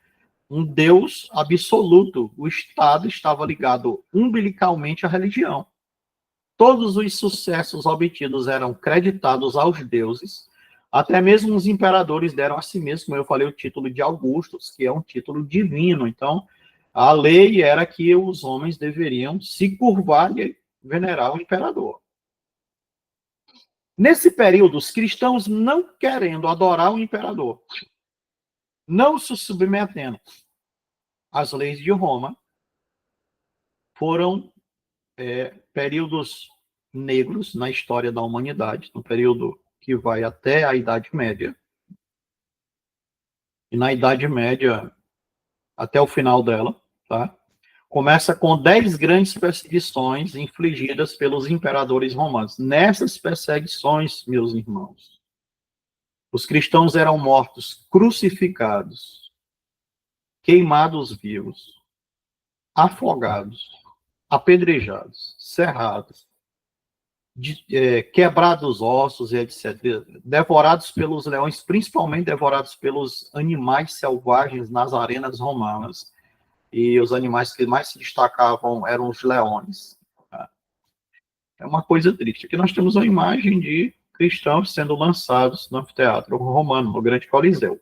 um Deus absoluto. O Estado estava ligado umbilicalmente à religião. Todos os sucessos obtidos eram creditados aos deuses. Até mesmo os imperadores deram a si mesmos, como eu falei, o título de Augustus, que é um título divino. Então, a lei era que os homens deveriam se curvar e venerar o imperador. Nesse período, os cristãos não querendo adorar o imperador, não se submetendo às leis de Roma, foram períodos negros na história da humanidade, no período que vai até a Idade Média. E na Idade Média, até o final dela, tá? Começa com 10 grandes perseguições infligidas pelos imperadores romanos. Nessas perseguições, meus irmãos, os cristãos eram mortos, crucificados, queimados vivos, afogados, apedrejados, serrados, quebrados ossos, etc., devorados pelos leões, principalmente devorados pelos animais selvagens nas arenas romanas. E os animais que mais se destacavam eram os leões. Tá? É uma coisa triste. Aqui nós temos uma imagem de cristãos sendo lançados no anfiteatro romano, no Grande Coliseu.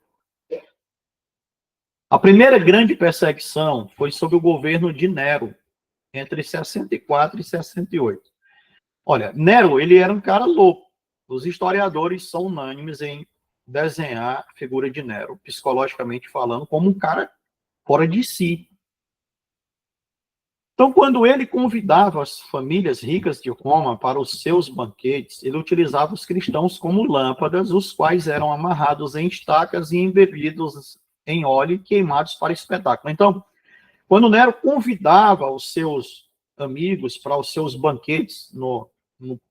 A primeira grande perseguição foi sob o governo de Nero, entre 64 e 68. Olha, Nero, ele era um cara louco. Os historiadores são unânimes em desenhar a figura de Nero, psicologicamente falando, como um cara fora de si. Então, quando ele convidava as famílias ricas de Roma para os seus banquetes, ele utilizava os cristãos como lâmpadas, os quais eram amarrados em estacas e embebidos em óleo e queimados para espetáculo. Então, quando Nero convidava os seus amigos para os seus banquetes no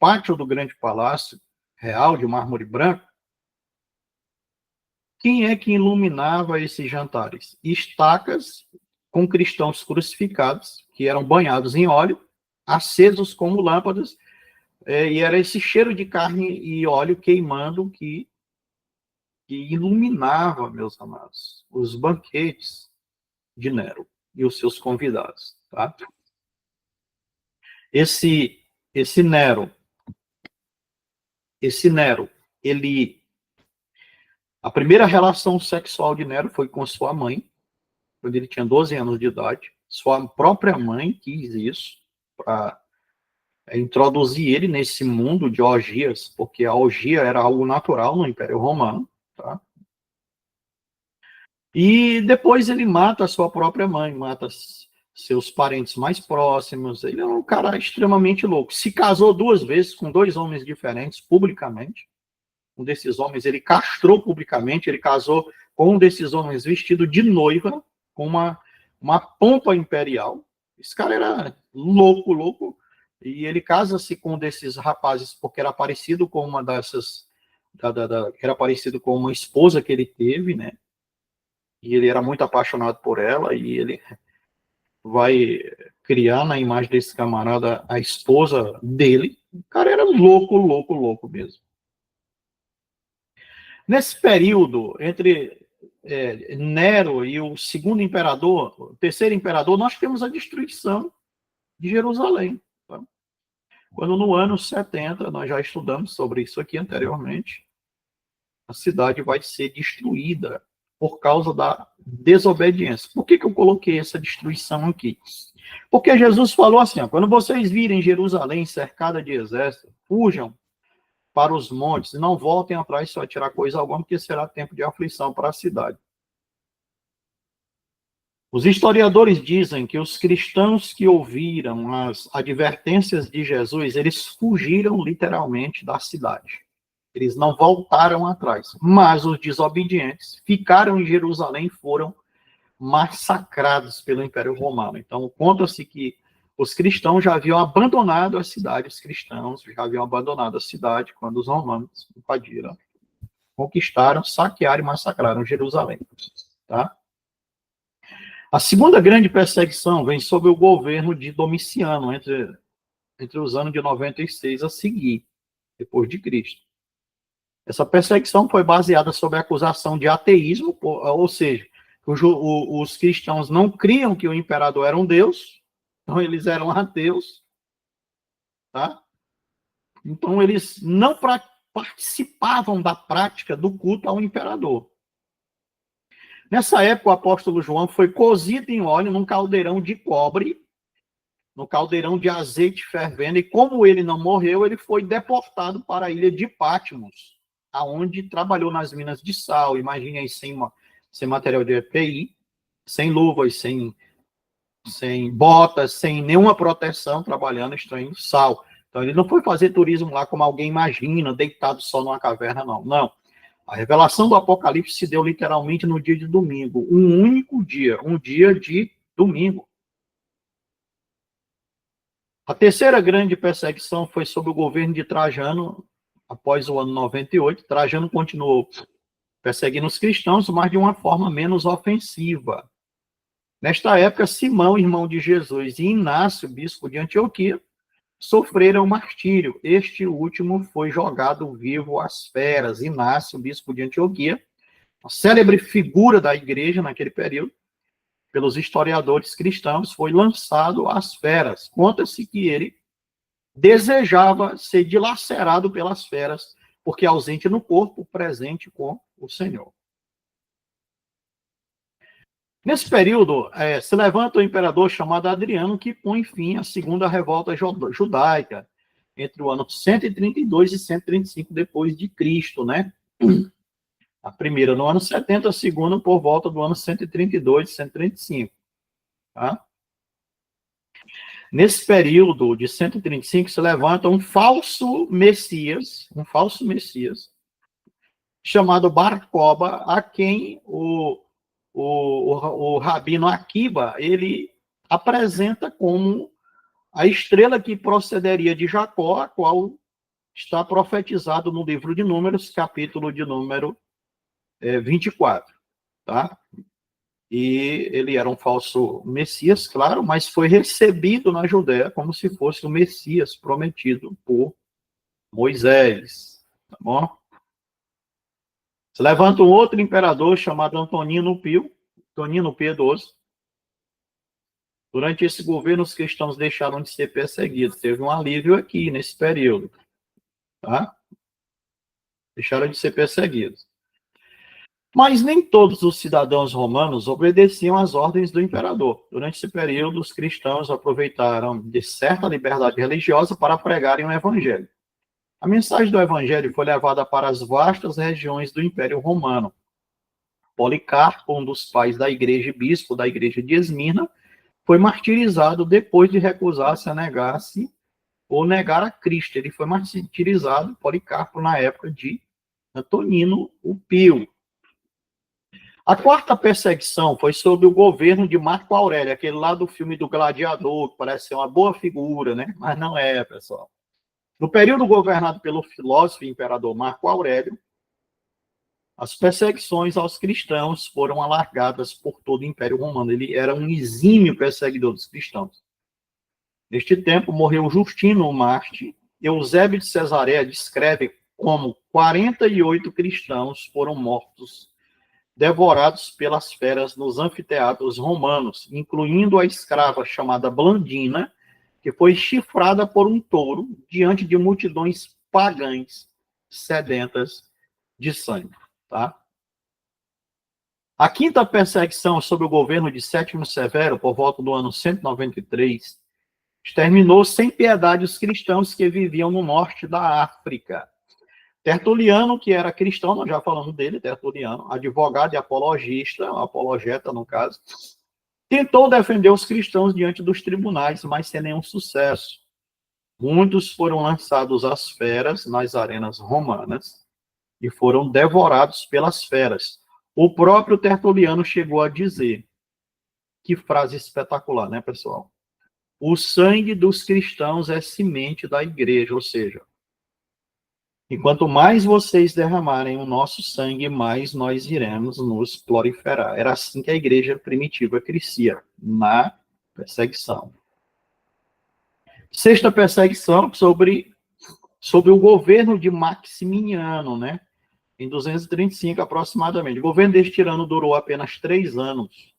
pátio do grande palácio real de mármore branco, quem é que iluminava esses jantares? Estacas com cristãos crucificados, que eram banhados em óleo, acesos como lâmpadas, e era esse cheiro de carne e óleo queimando que iluminava, meus amados, os banquetes de Nero e os seus convidados. Tá? Esse Nero, a primeira relação sexual de Nero foi com sua mãe, quando ele tinha 12 anos de idade. Sua própria mãe quis isso, introduzir ele nesse mundo de orgias, porque a orgia era algo natural no Império Romano, tá? E depois ele mata a sua própria mãe, mata seus parentes mais próximos. Ele é um cara extremamente louco. Se casou 2 vezes com 2 homens diferentes, publicamente. Um desses homens ele castrou publicamente, ele casou com um desses homens vestido de noiva, com uma pompa imperial. Esse cara era louco, louco. E ele casa-se com um desses rapazes porque era parecido com uma dessas. Era parecido com uma esposa que ele teve, né? E ele era muito apaixonado por ela, e ele vai criar na imagem desse camarada a esposa dele. O cara era louco, louco, louco mesmo. Nesse período, entre Nero e o segundo imperador, o terceiro imperador, nós temos a destruição de Jerusalém. Tá? Quando no ano 70, nós já estudamos sobre isso aqui anteriormente, a cidade vai ser destruída por causa da desobediência. Por que eu coloquei essa destruição aqui? Porque Jesus falou assim, ó, quando vocês virem Jerusalém cercada de exército, fujam para os montes e não voltem atrás só tirar coisa alguma, porque será tempo de aflição para a cidade. Os historiadores dizem que os cristãos que ouviram as advertências de Jesus, eles fugiram literalmente da cidade. Eles não voltaram atrás. Mas os desobedientes ficaram em Jerusalém e foram massacrados pelo Império Romano. Então, conta-se que os cristãos já haviam abandonado a cidade, os cristãos já haviam abandonado a cidade quando os romanos invadiram, conquistaram, saquearam e massacraram Jerusalém. Tá? A segunda grande perseguição vem sob o governo de Domiciano, entre os anos de 96 a seguir, depois de Cristo. Essa perseguição foi baseada sobre a acusação de ateísmo, ou seja, os cristãos não criam que o imperador era um deus, então eles eram ateus, tá? Então eles não participavam da prática do culto ao imperador. Nessa época, o apóstolo João foi cozido em óleo num caldeirão de cobre, no caldeirão de azeite fervendo, e como ele não morreu, ele foi deportado para a ilha de Patmos, aonde trabalhou nas minas de sal. Imagine aí, sem material de EPI, sem luvas, sem botas, sem nenhuma proteção, trabalhando, extraindo sal. Então, ele não foi fazer turismo lá como alguém imagina, deitado só numa caverna, não. Não. A revelação do Apocalipse se deu literalmente no dia de domingo, um único dia, um dia de domingo. A terceira grande perseguição foi sob o governo de Trajano, após o ano 98. Trajano continuou perseguindo os cristãos, mas de uma forma menos ofensiva. Nesta época, Simão, irmão de Jesus, e Inácio, bispo de Antioquia, sofreram martírio. Este último foi jogado vivo às feras. Inácio, bispo de Antioquia, a célebre figura da igreja naquele período, pelos historiadores cristãos, foi lançado às feras. Conta-se que ele desejava ser dilacerado pelas feras, porque ausente no corpo, presente com o Senhor. Nesse período, se levanta o imperador chamado Adriano, que põe fim à segunda revolta judaica, entre o ano 132 e 135 depois de Cristo, né? A primeira no ano 70, a segunda por volta do ano 132 e 135, tá? Nesse período de 135 se levanta um falso Messias, chamado Bar Kokhba, a quem o Rabino Akiba, ele apresenta como a estrela que procederia de Jacó, a qual está profetizado no livro de Números, capítulo de número 24, tá? E ele era um falso Messias, claro, mas foi recebido na Judéia como se fosse o Messias prometido por Moisés, tá bom? Se levanta um outro imperador chamado Antonino Piedoso. Durante esse governo, os cristãos deixaram de ser perseguidos. Teve um alívio aqui, nesse período. Tá? Deixaram de ser perseguidos. Mas nem todos os cidadãos romanos obedeciam às ordens do imperador. Durante esse período, os cristãos aproveitaram de certa liberdade religiosa para pregarem o evangelho. A mensagem do evangelho foi levada para as vastas regiões do Império Romano. Policarpo, um dos pais da igreja e bispo da igreja de Esmirna, foi martirizado depois de recusar-se a negar-se ou negar a Cristo. Ele foi martirizado, Policarpo, na época de Antonino o Pio. A quarta perseguição foi sob o governo de Marco Aurélio, aquele lá do filme do Gladiador, que parece ser uma boa figura, né? Mas não é, pessoal. No período governado pelo filósofo e imperador Marco Aurélio, as perseguições aos cristãos foram alargadas por todo o Império Romano. Ele era um exímio perseguidor dos cristãos. Neste tempo, morreu Justino o Mártir. Eusébio de Cesareia descreve como 48 cristãos foram mortos, devorados pelas feras nos anfiteatros romanos, incluindo a escrava chamada Blandina, que foi chifrada por um touro diante de multidões pagãs sedentas de sangue. Tá? A quinta perseguição sob o governo de Sétimo Severo, por volta do ano 193, exterminou sem piedade os cristãos que viviam no norte da África. Tertuliano, que era cristão, nós já falamos dele, Tertuliano, advogado e apologeta, no caso, tentou defender os cristãos diante dos tribunais, mas sem nenhum sucesso. Muitos foram lançados às feras nas arenas romanas e foram devorados pelas feras. O próprio Tertuliano chegou a dizer, que frase espetacular, né, pessoal? O sangue dos cristãos é semente da igreja, ou seja, e quanto mais vocês derramarem o nosso sangue, mais nós iremos nos proliferar. Era assim que a igreja primitiva crescia, na perseguição. Sexta perseguição sobre o governo de Maximiano, né? Em 235 aproximadamente. O governo deste tirano durou apenas 3 anos.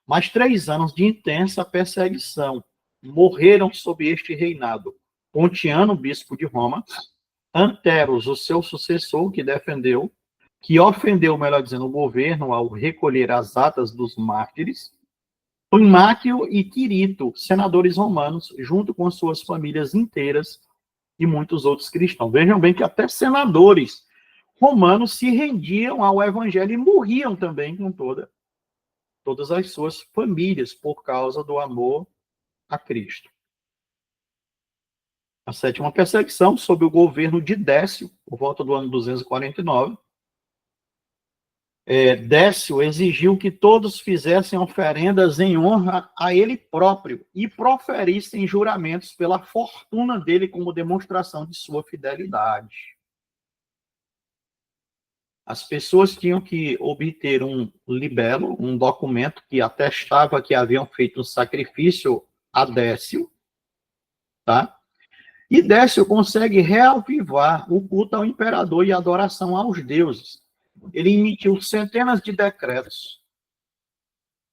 Mas 3 anos de intensa perseguição. Morreram sob este reinado Pontiano, bispo de Roma, Anteros, o seu sucessor, que ofendeu, melhor dizendo, o governo ao recolher as atas dos mártires, Máquio e Quirito, senadores romanos, junto com suas famílias inteiras e muitos outros cristãos. Vejam bem que até senadores romanos se rendiam ao evangelho e morriam também com todas as suas famílias por causa do amor a Cristo. A sétima perseguição, sob o governo de Décio, por volta do ano 249. Décio exigiu que todos fizessem oferendas em honra a ele próprio e proferissem juramentos pela fortuna dele como demonstração de sua fidelidade. As pessoas tinham que obter um libelo, um documento que atestava que haviam feito um sacrifício a Décio, tá? E Décio consegue reavivar o culto ao imperador e a adoração aos deuses. Ele emitiu centenas de decretos,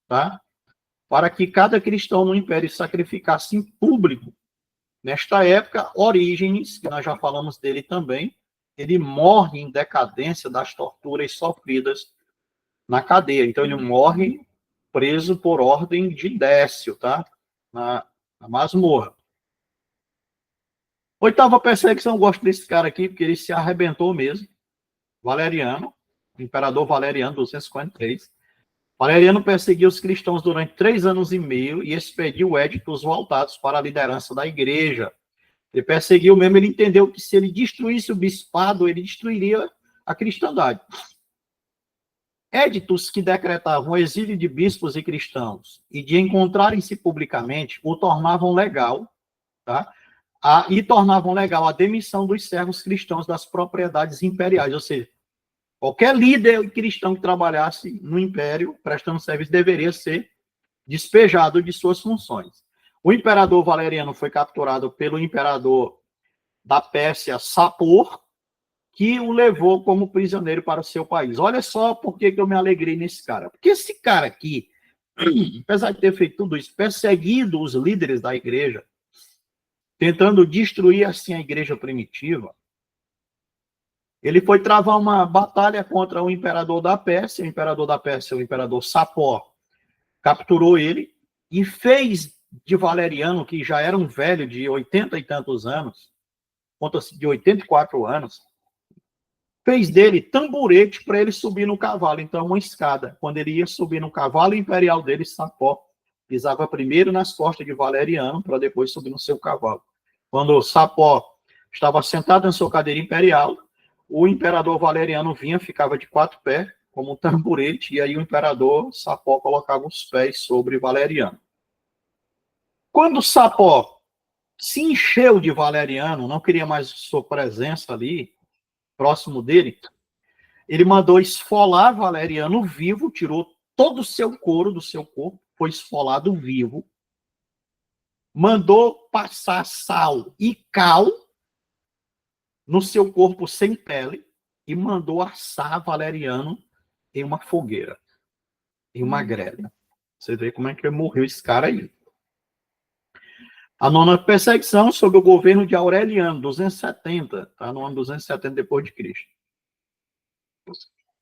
tá? Para que cada cristão no império sacrificasse em público. Nesta época, Orígenes, que nós já falamos dele também, ele morre em decadência das torturas sofridas na cadeia. Então, ele morre preso por ordem de Décio, tá? Na masmorra. Oitava perseguição, eu gosto desse cara aqui, porque ele se arrebentou mesmo. Valeriano, imperador Valeriano, 253. Valeriano perseguiu os cristãos durante 3 anos e meio e expediu éditos voltados para a liderança da igreja. Ele perseguiu mesmo, ele entendeu que se ele destruísse o bispado, ele destruiria a cristandade. Éditos que decretavam o exílio de bispos e cristãos e de encontrarem-se publicamente o tornavam legal, tá? E tornavam legal a demissão dos servos cristãos das propriedades imperiais, ou seja, qualquer líder cristão que trabalhasse no império, prestando serviço, deveria ser despejado de suas funções. O imperador Valeriano foi capturado pelo imperador da Pérsia, Sapor, que o levou como prisioneiro para o seu país. Olha só por que eu me alegrei nesse cara. Porque esse cara aqui, apesar de ter feito tudo isso, perseguido os líderes da igreja, tentando destruir assim a igreja primitiva, Ele foi travar uma batalha contra o imperador da Pérsia, o imperador Sapó, capturou ele e fez de Valeriano, que já era um velho de 80 e tantos anos, conta-se de 84 anos, fez dele tamborete para ele subir no cavalo, então uma escada. Quando ele ia subir no cavalo imperial dele, Sapó pisava primeiro nas costas de Valeriano, para depois subir no seu cavalo. Quando Sapó estava sentado na sua cadeira imperial, o imperador Valeriano vinha, ficava de 4 pés, como um tamborete, e aí o imperador Sapó colocava os pés sobre Valeriano. Quando Sapó se encheu de Valeriano, não queria mais sua presença ali, próximo dele, ele mandou esfolar Valeriano vivo, tirou todo o seu couro do seu corpo, foi esfolado vivo, mandou passar sal e cal no seu corpo sem pele e mandou assar Valeriano em uma fogueira, em uma grelha. Você vê como é que morreu esse cara aí. A nona perseguição sob o governo de Aureliano, 270, tá? No ano 270 depois de Cristo.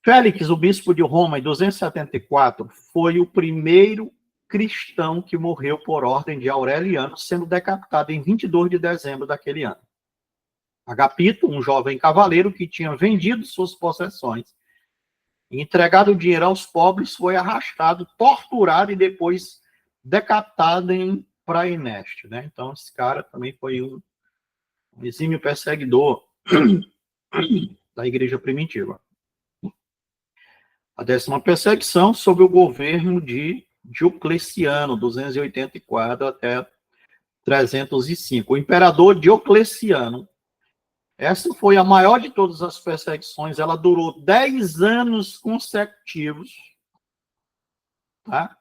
Félix, o bispo de Roma, em 274, foi o primeiro cristão que morreu por ordem de Aureliano, sendo decapitado em 22 de dezembro daquele ano. Agapito, um jovem cavaleiro que tinha vendido suas possessões e entregado o dinheiro aos pobres, foi arrastado, torturado e depois decapitado em Praeneste, né? Então, esse cara também foi um exímio perseguidor da igreja primitiva. A 10ª perseguição sob o governo de Diocleciano, 284 até 305. O imperador Diocleciano, essa foi a maior de todas as perseguições, ela durou 10 anos consecutivos, tá?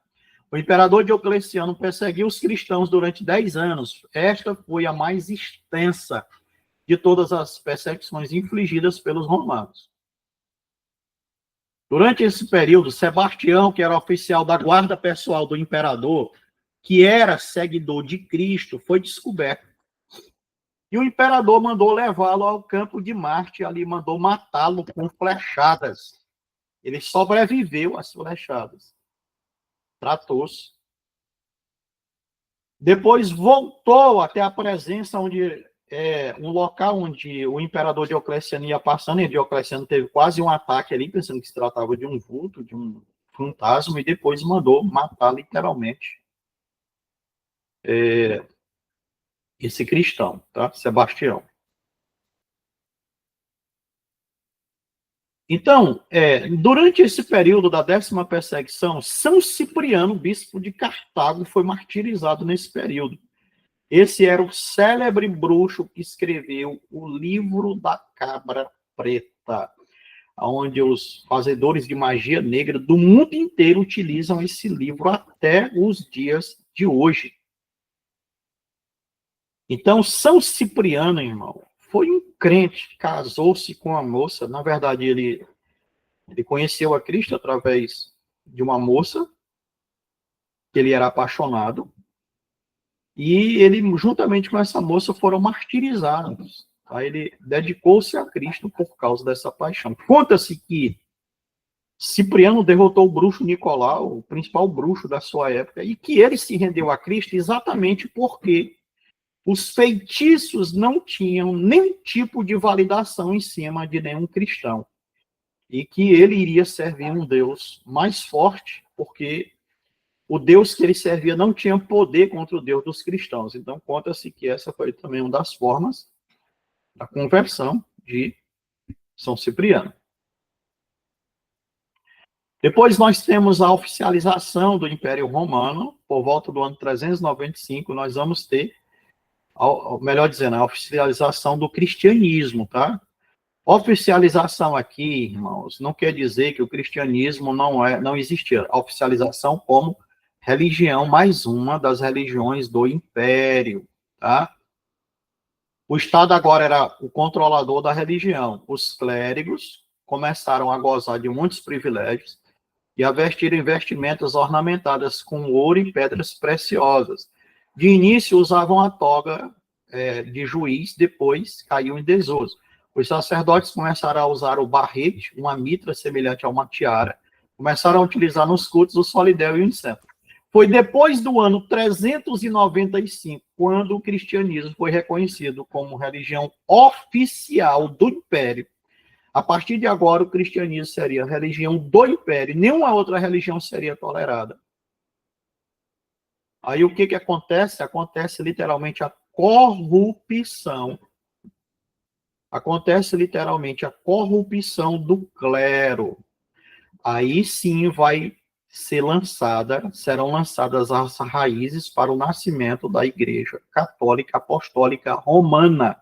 O imperador Diocleciano perseguiu os cristãos durante 10 anos. Esta foi a mais extensa de todas as perseguições infligidas pelos romanos. Durante esse período, Sebastião, que era oficial da guarda pessoal do imperador, que era seguidor de Cristo, foi descoberto. E o imperador mandou levá-lo ao campo de Marte, ali mandou matá-lo com flechadas. Ele sobreviveu às flechadas. Tratou-se. Depois voltou até a presença onde um local onde o imperador Diocleciano ia passando, e Diocleciano teve quase um ataque ali, pensando que se tratava de um vulto, de um fantasma, e depois mandou matar literalmente esse cristão, tá? Sebastião. Então, durante esse período da 10ª perseguição, São Cipriano, bispo de Cartago, foi martirizado nesse período. Esse era o célebre bruxo que escreveu o livro da Cabra Preta, onde os fazedores de magia negra do mundo inteiro utilizam esse livro até os dias de hoje. Então, São Cipriano, irmão, foi um crente, casou-se com a moça. Na verdade, ele conheceu a Cristo através de uma moça, que ele era apaixonado, e ele, juntamente com essa moça, foram martirizados. Aí ele dedicou-se a Cristo por causa dessa paixão. Conta-se que Cipriano derrotou o bruxo Nicolau, o principal bruxo da sua época, e que ele se rendeu a Cristo exatamente porque os feitiços não tinham nenhum tipo de validação em cima de nenhum cristão. E que ele iria servir um Deus mais forte, porque o Deus que ele servia não tinha poder contra o Deus dos cristãos. Então, conta-se que essa foi também uma das formas da conversão de São Cipriano. Depois nós temos a oficialização do Império Romano. Por volta do ano 395, nós vamos ter, melhor dizendo, a oficialização do cristianismo, tá? Oficialização aqui, irmãos, não quer dizer que o cristianismo não existia. A oficialização como religião, mais uma das religiões do Império, tá? O Estado agora era o controlador da religião. Os clérigos começaram a gozar de muitos privilégios e a vestir em vestimentas ornamentadas com ouro e pedras preciosas. De início, usavam a toga de juiz, depois caiu em desuso. Os sacerdotes começaram a usar o barrete, uma mitra semelhante a uma tiara. Começaram a utilizar nos cultos o solidéu e o incenso. Foi depois do ano 395, quando o cristianismo foi reconhecido como religião oficial do Império. A partir de agora, o cristianismo seria a religião do Império. Nenhuma outra religião seria tolerada. Aí o que acontece? Acontece literalmente a corrupção. Acontece literalmente a corrupção do clero. Aí sim serão lançadas as raízes para o nascimento da Igreja Católica Apostólica Romana.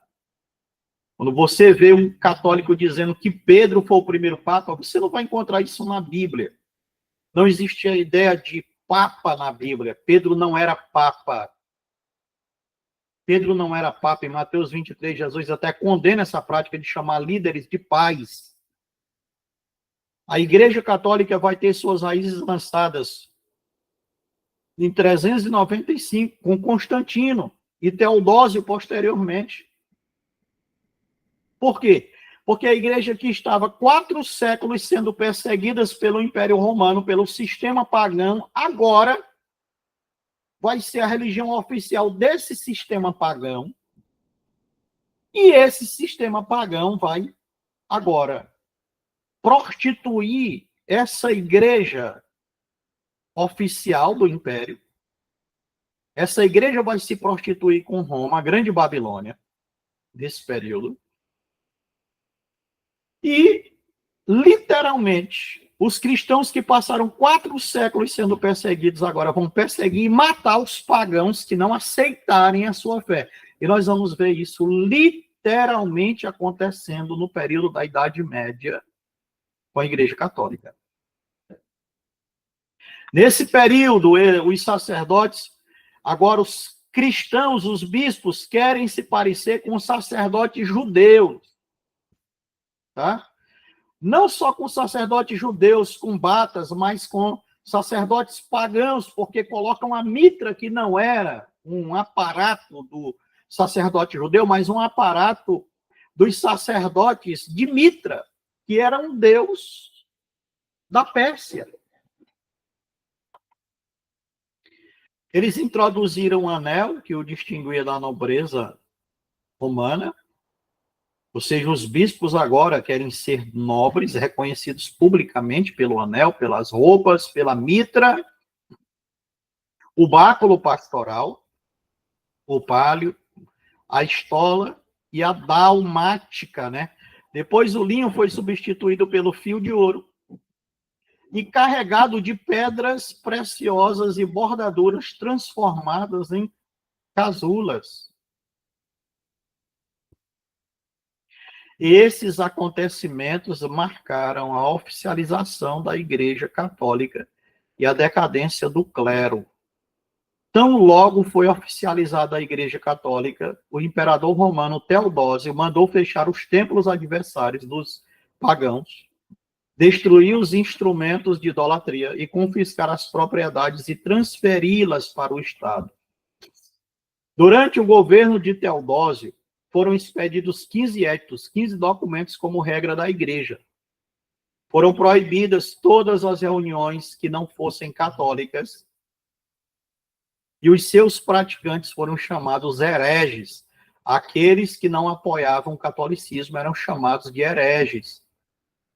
Quando você vê um católico dizendo que Pedro foi o primeiro papa, você não vai encontrar isso na Bíblia. Não existe a ideia de papa na Bíblia. Pedro não era papa. Pedro não era papa. Em Mateus 23, Jesus até condena essa prática de chamar líderes de pais. A Igreja Católica vai ter suas raízes lançadas em 395, com Constantino e Teodósio posteriormente. Por quê? Porque a igreja que estava 4 séculos sendo perseguida pelo Império Romano, pelo sistema pagão, agora vai ser a religião oficial desse sistema pagão. E esse sistema pagão vai agora prostituir essa igreja oficial do Império. Essa igreja vai se prostituir com Roma, a Grande Babilônia, desse período. E, literalmente, os cristãos que passaram 4 séculos sendo perseguidos agora vão perseguir e matar os pagãos que não aceitarem a sua fé. E nós vamos ver isso literalmente acontecendo no período da Idade Média com a Igreja Católica. Nesse período, os sacerdotes, agora os cristãos, os bispos, querem se parecer com os sacerdotes judeus. Tá? Não só com sacerdotes judeus com batas, mas com sacerdotes pagãos, porque colocam a mitra, que não era um aparato do sacerdote judeu, mas um aparato dos sacerdotes de Mitra, que era um deus da Pérsia. Eles introduziram um anel que o distinguia da nobreza romana, ou seja, os bispos agora querem ser nobres, reconhecidos publicamente pelo anel, pelas roupas, pela mitra, o báculo pastoral, o pálio, a estola e a dalmática, né? Depois o linho foi substituído pelo fio de ouro e carregado de pedras preciosas e bordaduras transformadas em casulas. Esses acontecimentos marcaram a oficialização da Igreja Católica e a decadência do clero. Tão logo foi oficializada a Igreja Católica, o imperador romano Teodósio mandou fechar os templos adversários dos pagãos, destruir os instrumentos de idolatria e confiscar as propriedades e transferi-las para o Estado. Durante o governo de Teodósio, foram expedidos 15 edictos, 15 documentos como regra da igreja. Foram proibidas todas as reuniões que não fossem católicas e os seus praticantes foram chamados hereges. Aqueles que não apoiavam o catolicismo eram chamados de hereges.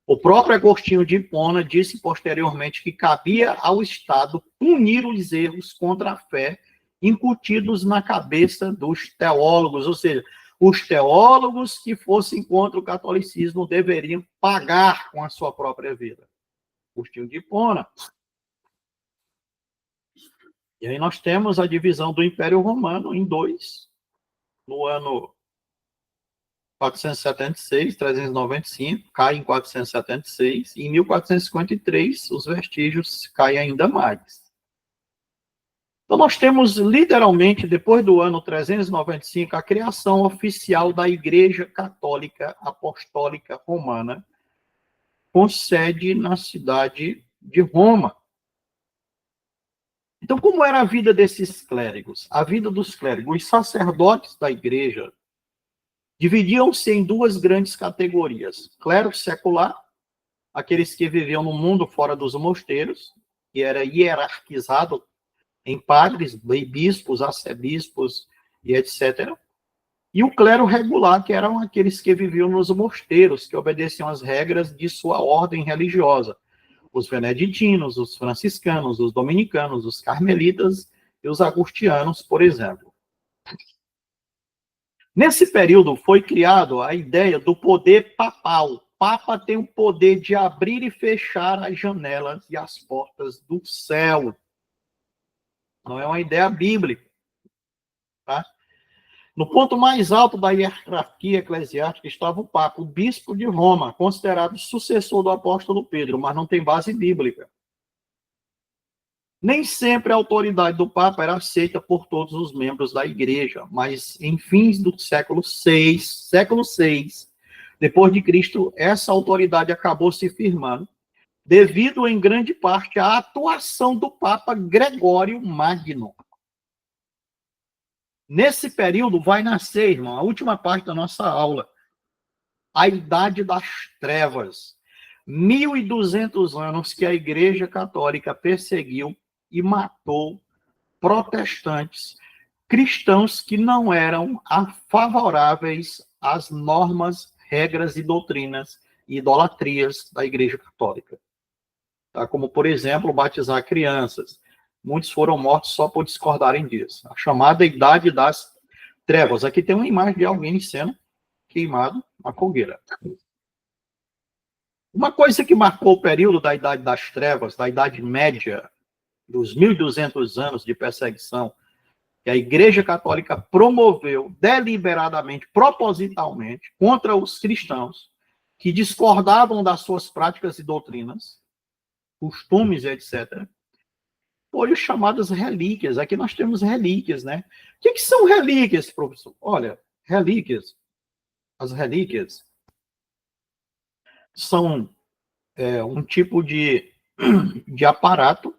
O próprio Agostinho de Hipona disse posteriormente que cabia ao Estado punir os erros contra a fé incutidos na cabeça dos teólogos, ou seja, os teólogos que fossem contra o catolicismo deveriam pagar com a sua própria vida. Agostinho de Hipona. E aí nós temos a divisão do Império Romano em 2, no ano 476, 395, cai em 476, e em 1453 os vestígios caem ainda mais. Então, nós temos, literalmente, depois do ano 395, a criação oficial da Igreja Católica Apostólica Romana, com sede na cidade de Roma. Então, como era a vida desses clérigos? A vida dos clérigos, os sacerdotes da igreja, Dividiam-se em duas grandes categorias: clero secular, aqueles que viviam no mundo fora dos mosteiros, que era hierarquizado em padres, bispos, arcebispos e etc. E o clero regular, que eram aqueles que viviam nos mosteiros, que obedeciam às regras de sua ordem religiosa. Os beneditinos, os franciscanos, os dominicanos, os carmelitas e os agustianos, por exemplo. Nesse período foi criado a ideia do poder papal. O Papa tem o poder de abrir e fechar as janelas e as portas do céu. Não é uma ideia bíblica, tá? No ponto mais alto da hierarquia eclesiástica estava o Papa, o bispo de Roma, considerado sucessor do apóstolo Pedro, mas não tem base bíblica. Nem sempre a autoridade do Papa era aceita por todos os membros da igreja, mas em fins do século VI, depois de Cristo, essa autoridade acabou se firmando, devido em grande parte à atuação do Papa Gregório Magno. Nesse período vai nascer, irmão, a última parte da nossa aula, a Idade das Trevas. 1.200 anos que a Igreja Católica perseguiu e matou protestantes, cristãos que não eram favoráveis às normas, regras e doutrinas e idolatrias da Igreja Católica. Tá? Como, por exemplo, batizar crianças. Muitos foram mortos só por discordarem disso. A chamada Idade das Trevas. Aqui tem uma imagem de alguém sendo queimado na fogueira. Uma coisa que marcou o período da Idade das Trevas, da Idade Média, dos 1.200 anos de perseguição, que a Igreja Católica promoveu deliberadamente, propositalmente, contra os cristãos que discordavam das suas práticas e doutrinas, costumes, etc., foram chamadas relíquias. Aqui nós temos relíquias, né? O que são relíquias, professor? Olha, relíquias, as relíquias são um tipo de aparato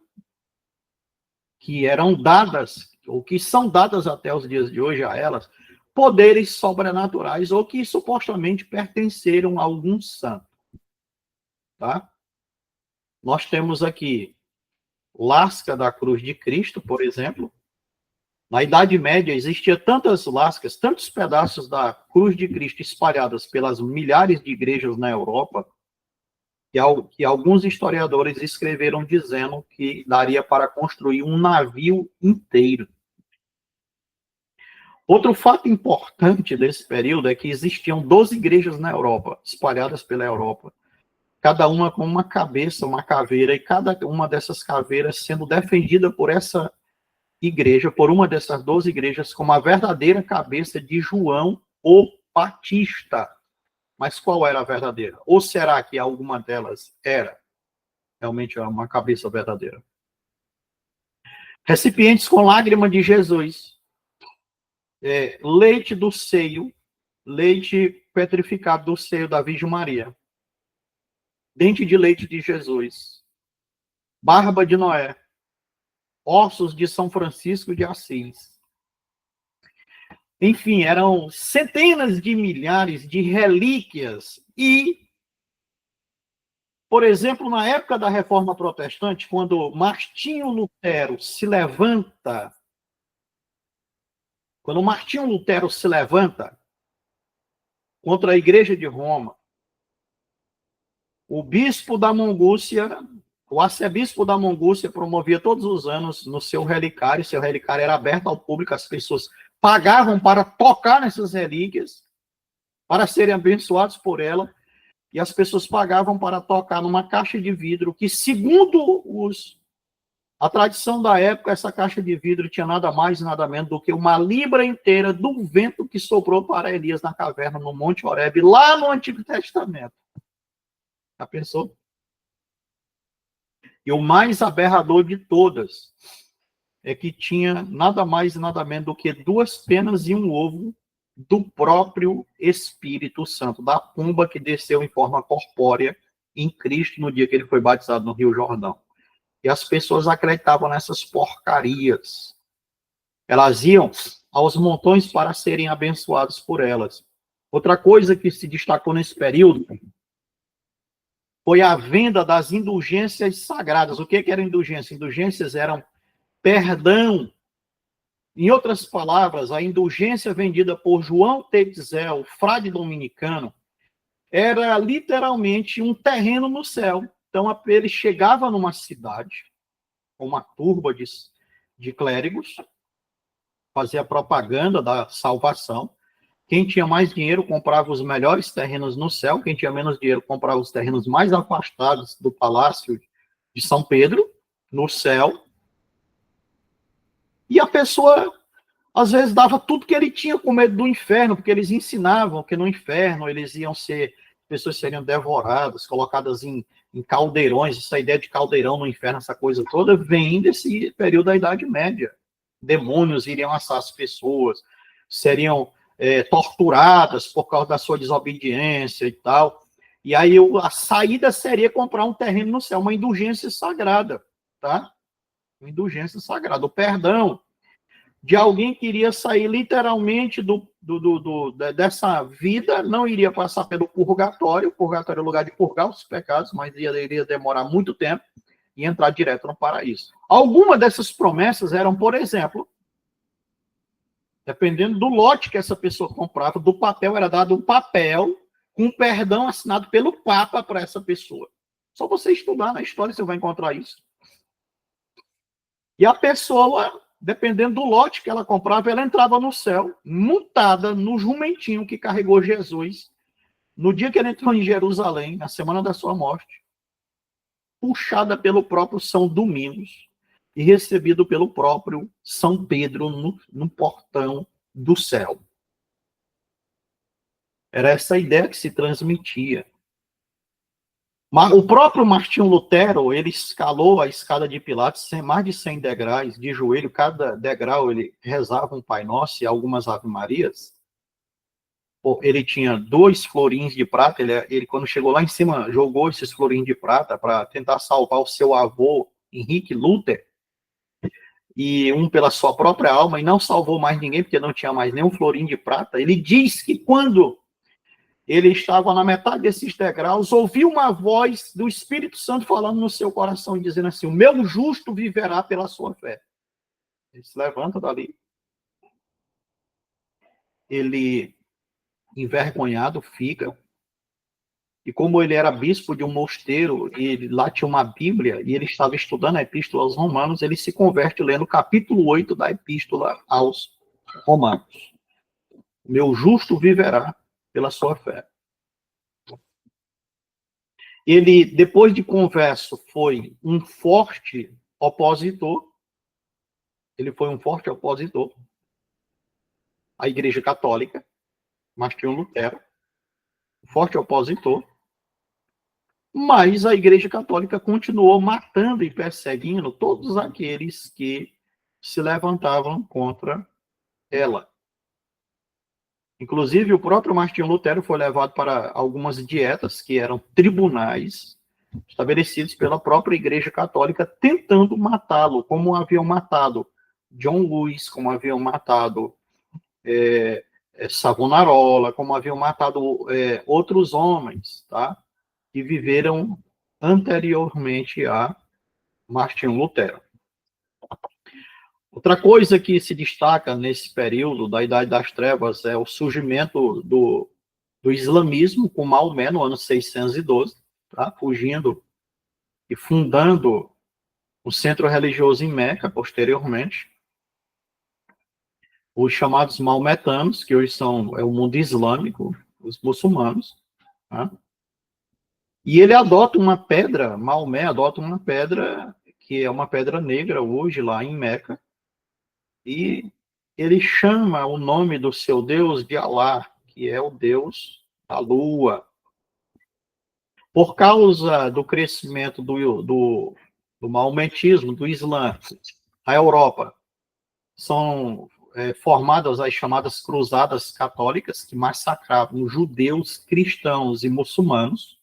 que eram dadas, ou que são dadas até os dias de hoje a elas, poderes sobrenaturais, ou que supostamente pertenceram a algum santo. Tá? Nós temos aqui lasca da cruz de Cristo, por exemplo. Na Idade Média existia tantas lascas, tantos pedaços da cruz de Cristo espalhadas pelas milhares de igrejas na Europa, que alguns historiadores escreveram dizendo que daria para construir um navio inteiro. Outro fato importante desse período é que existiam 12 igrejas na Europa, espalhadas pela Europa, cada uma com uma cabeça, uma caveira, e cada uma dessas caveiras sendo defendida por essa igreja, por uma dessas 12 igrejas, como a verdadeira cabeça de João o Batista. Mas qual era a verdadeira? Ou será que alguma delas era realmente uma cabeça verdadeira? Recipientes com lágrima de Jesus, leite do seio, leite petrificado do seio da Virgem Maria, dente de leite de Jesus, barba de Noé, ossos de São Francisco de Assis. Enfim, eram centenas de milhares de relíquias e, por exemplo, na época da Reforma Protestante, quando Martinho Lutero se levanta, contra a Igreja de Roma, o bispo da Mongúcia, o arcebispo da Mongúcia promovia todos os anos no seu relicário era aberto ao público, as pessoas pagavam para tocar nessas relíquias, para serem abençoados por ela, e as pessoas pagavam para tocar numa caixa de vidro, que segundo a tradição da época, essa caixa de vidro tinha nada mais, nada menos do que uma libra inteira do vento que soprou para Elias na caverna, no Monte Horebe, lá no Antigo Testamento. Já pensou? E o mais aberrador de todas é que tinha nada mais e nada menos do que 2 penas e um ovo do próprio Espírito Santo, da pomba que desceu em forma corpórea em Cristo no dia que ele foi batizado no Rio Jordão. E as pessoas acreditavam nessas porcarias. Elas iam aos montões para serem abençoados por elas. Outra coisa que se destacou nesse período foi a venda das indulgências sagradas. O que era indulgência? Indulgências eram perdão. Em outras palavras, a indulgência vendida por João Tetzel, frade dominicano, era literalmente um terreno no céu. Então, ele chegava numa cidade, com uma turba de clérigos, fazia propaganda da salvação. Quem tinha mais dinheiro comprava os melhores terrenos no céu, quem tinha menos dinheiro comprava os terrenos mais afastados do palácio de São Pedro, no céu. E a pessoa, às vezes, dava tudo que ele tinha com medo do inferno, porque eles ensinavam que no inferno eles iam ser, pessoas seriam devoradas, colocadas em caldeirões. Essa ideia de caldeirão no inferno, essa coisa toda, vem desse período da Idade Média. Demônios iriam assar as pessoas, seriam torturadas por causa da sua desobediência e tal. E aí a saída seria comprar um terreno no céu, uma indulgência sagrada, tá? Uma indulgência sagrada, o perdão de alguém que iria sair literalmente dessa vida, não iria passar pelo purgatório. O purgatório é o lugar de purgar os pecados, mas iria demorar muito tempo e entrar direto no paraíso. Algumas dessas promessas eram, por exemplo, dependendo do lote que essa pessoa comprava, do papel, era dado um papel com perdão assinado pelo Papa para essa pessoa. Só você estudar na história, você vai encontrar isso. E a pessoa, dependendo do lote que ela comprava, ela entrava no céu, montada no jumentinho que carregou Jesus, no dia que ele entrou em Jerusalém, na semana da sua morte, puxada pelo próprio São Domingos, e recebido pelo próprio São Pedro no portão do céu. Era essa a ideia que se transmitia. O próprio Martinho Lutero, ele escalou a escada de Pilates mais de 100 degraus, de joelho, cada degrau ele rezava um Pai Nosso e algumas Ave Marias. Ele tinha 2 florins de prata, ele quando chegou lá em cima, jogou esses florins de prata para tentar salvar o seu avô, Henrique Luther, e um pela sua própria alma, e não salvou mais ninguém, porque não tinha mais nenhum florim de prata. Ele diz que quando ele estava na metade desses degraus, ouviu uma voz do Espírito Santo falando no seu coração, dizendo assim: o meu justo viverá pela sua fé. Ele se levanta dali. Ele, envergonhado, fica. E como ele era bispo de um mosteiro, e lá tinha uma Bíblia, e ele estava estudando a Epístola aos Romanos, ele se converte lendo o capítulo 8 da Epístola aos Romanos. Meu justo viverá pela sua fé. Ele, depois de converso, foi um forte opositor. Ele foi um forte opositor à Igreja Católica, Martinho Lutero, forte opositor. Mas a Igreja Católica continuou matando e perseguindo todos aqueles que se levantavam contra ela. Inclusive, o próprio Martinho Lutero foi levado para algumas dietas, que eram tribunais estabelecidos pela própria Igreja Católica, tentando matá-lo, como haviam matado John Lewis, como haviam matado Savonarola, como haviam matado outros homens, tá? Que viveram anteriormente a Martinho Lutero. Outra coisa que se destaca nesse período da Idade das Trevas é o surgimento do islamismo com Maomé no ano 612, tá? Fugindo e fundando o centro religioso em Meca posteriormente. Os chamados maometanos, que hoje é o mundo islâmico, os muçulmanos, tá? E ele adota uma pedra, Maomé adota uma pedra, que é uma pedra negra hoje lá em Meca, e ele chama o nome do seu Deus de Alá, que é o Deus da lua. Por causa do crescimento do maometismo, do Islã, a Europa, são formadas as chamadas cruzadas católicas, que massacravam judeus, cristãos e muçulmanos.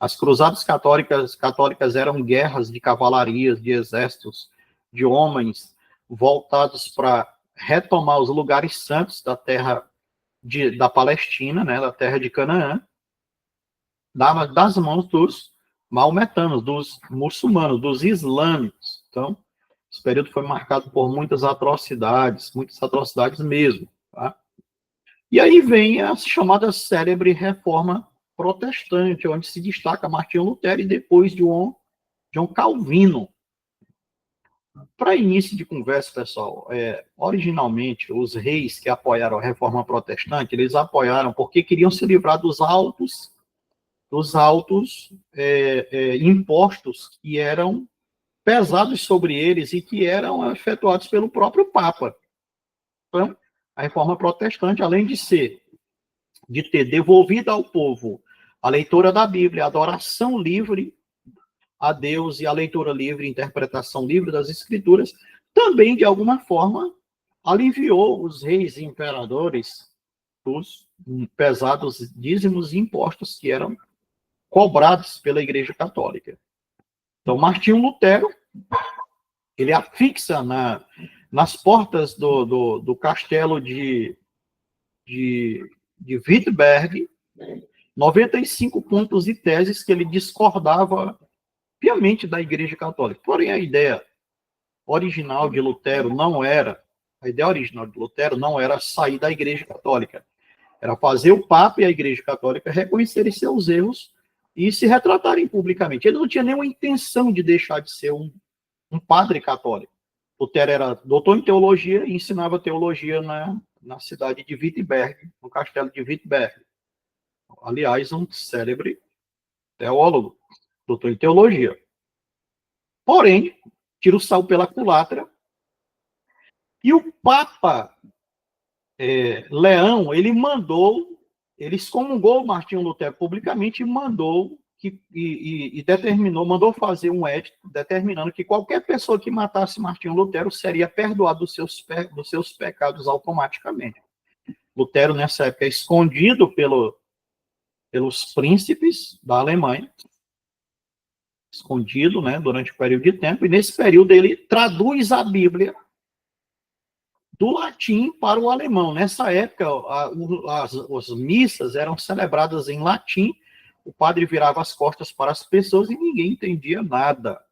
As cruzadas católicas eram guerras de cavalarias, de exércitos, de homens voltados para retomar os lugares santos da terra da Palestina, né, da terra de Canaã, das mãos dos maometanos, dos muçulmanos, dos islâmicos. Então, esse período foi marcado por muitas atrocidades mesmo. Tá? E aí vem a chamada célebre reforma protestante, onde se destaca Martinho Lutero e depois João Calvino. Para início de conversa, pessoal, originalmente os reis que apoiaram a reforma protestante, eles apoiaram porque queriam se livrar dos altos impostos que eram pesados sobre eles e que eram efetuados pelo próprio Papa. Então, a reforma protestante, além de ter devolvido ao povo a leitura da Bíblia, a adoração livre a Deus e a leitura livre, a interpretação livre das Escrituras, também, de alguma forma, aliviou os reis e imperadores dos pesados dízimos e impostos que eram cobrados pela Igreja Católica. Então, Martinho Lutero, ele afixa nas portas do castelo de Wittenberg 95 pontos e teses que ele discordava piamente da Igreja Católica. Porém, a ideia original de Lutero não era sair da Igreja Católica. Era fazer o Papa e a Igreja Católica reconhecerem seus erros e se retratarem publicamente. Ele não tinha nenhuma intenção de deixar de ser um padre católico. Lutero era doutor em teologia e ensinava teologia na cidade de Wittenberg, no castelo de Wittenberg. Aliás, um célebre teólogo, doutor em teologia. Porém, tira o sal pela culatra e o Papa Leão, ele excomungou Martinho Lutero publicamente e mandou fazer um edito determinando que qualquer pessoa que matasse Martinho Lutero seria perdoado dos seus pecados automaticamente. Lutero, nessa época, é escondido pelos príncipes da Alemanha, escondido, né, durante um período de tempo, e nesse período ele traduz a Bíblia do latim para o alemão. Nessa época, as missas eram celebradas em latim, o padre virava as costas para as pessoas e ninguém entendia nada.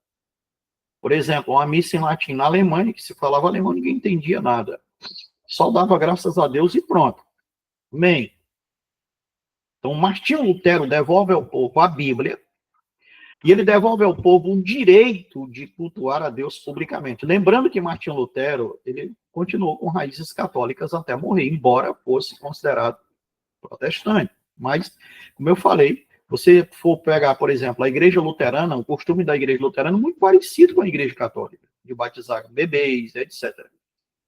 Por exemplo, uma missa em latim na Alemanha, que se falava alemão, ninguém entendia nada. Só dava graças a Deus e pronto. Amém. Então, Martinho Lutero devolve ao povo a Bíblia, e ele devolve ao povo o direito de cultuar a Deus publicamente. Lembrando que Martinho Lutero, ele continuou com raízes católicas até morrer, embora fosse considerado protestante. Mas, como eu falei, você for pegar, por exemplo, a igreja luterana, o costume da igreja luterana é muito parecido com a igreja católica, de batizar bebês, etc.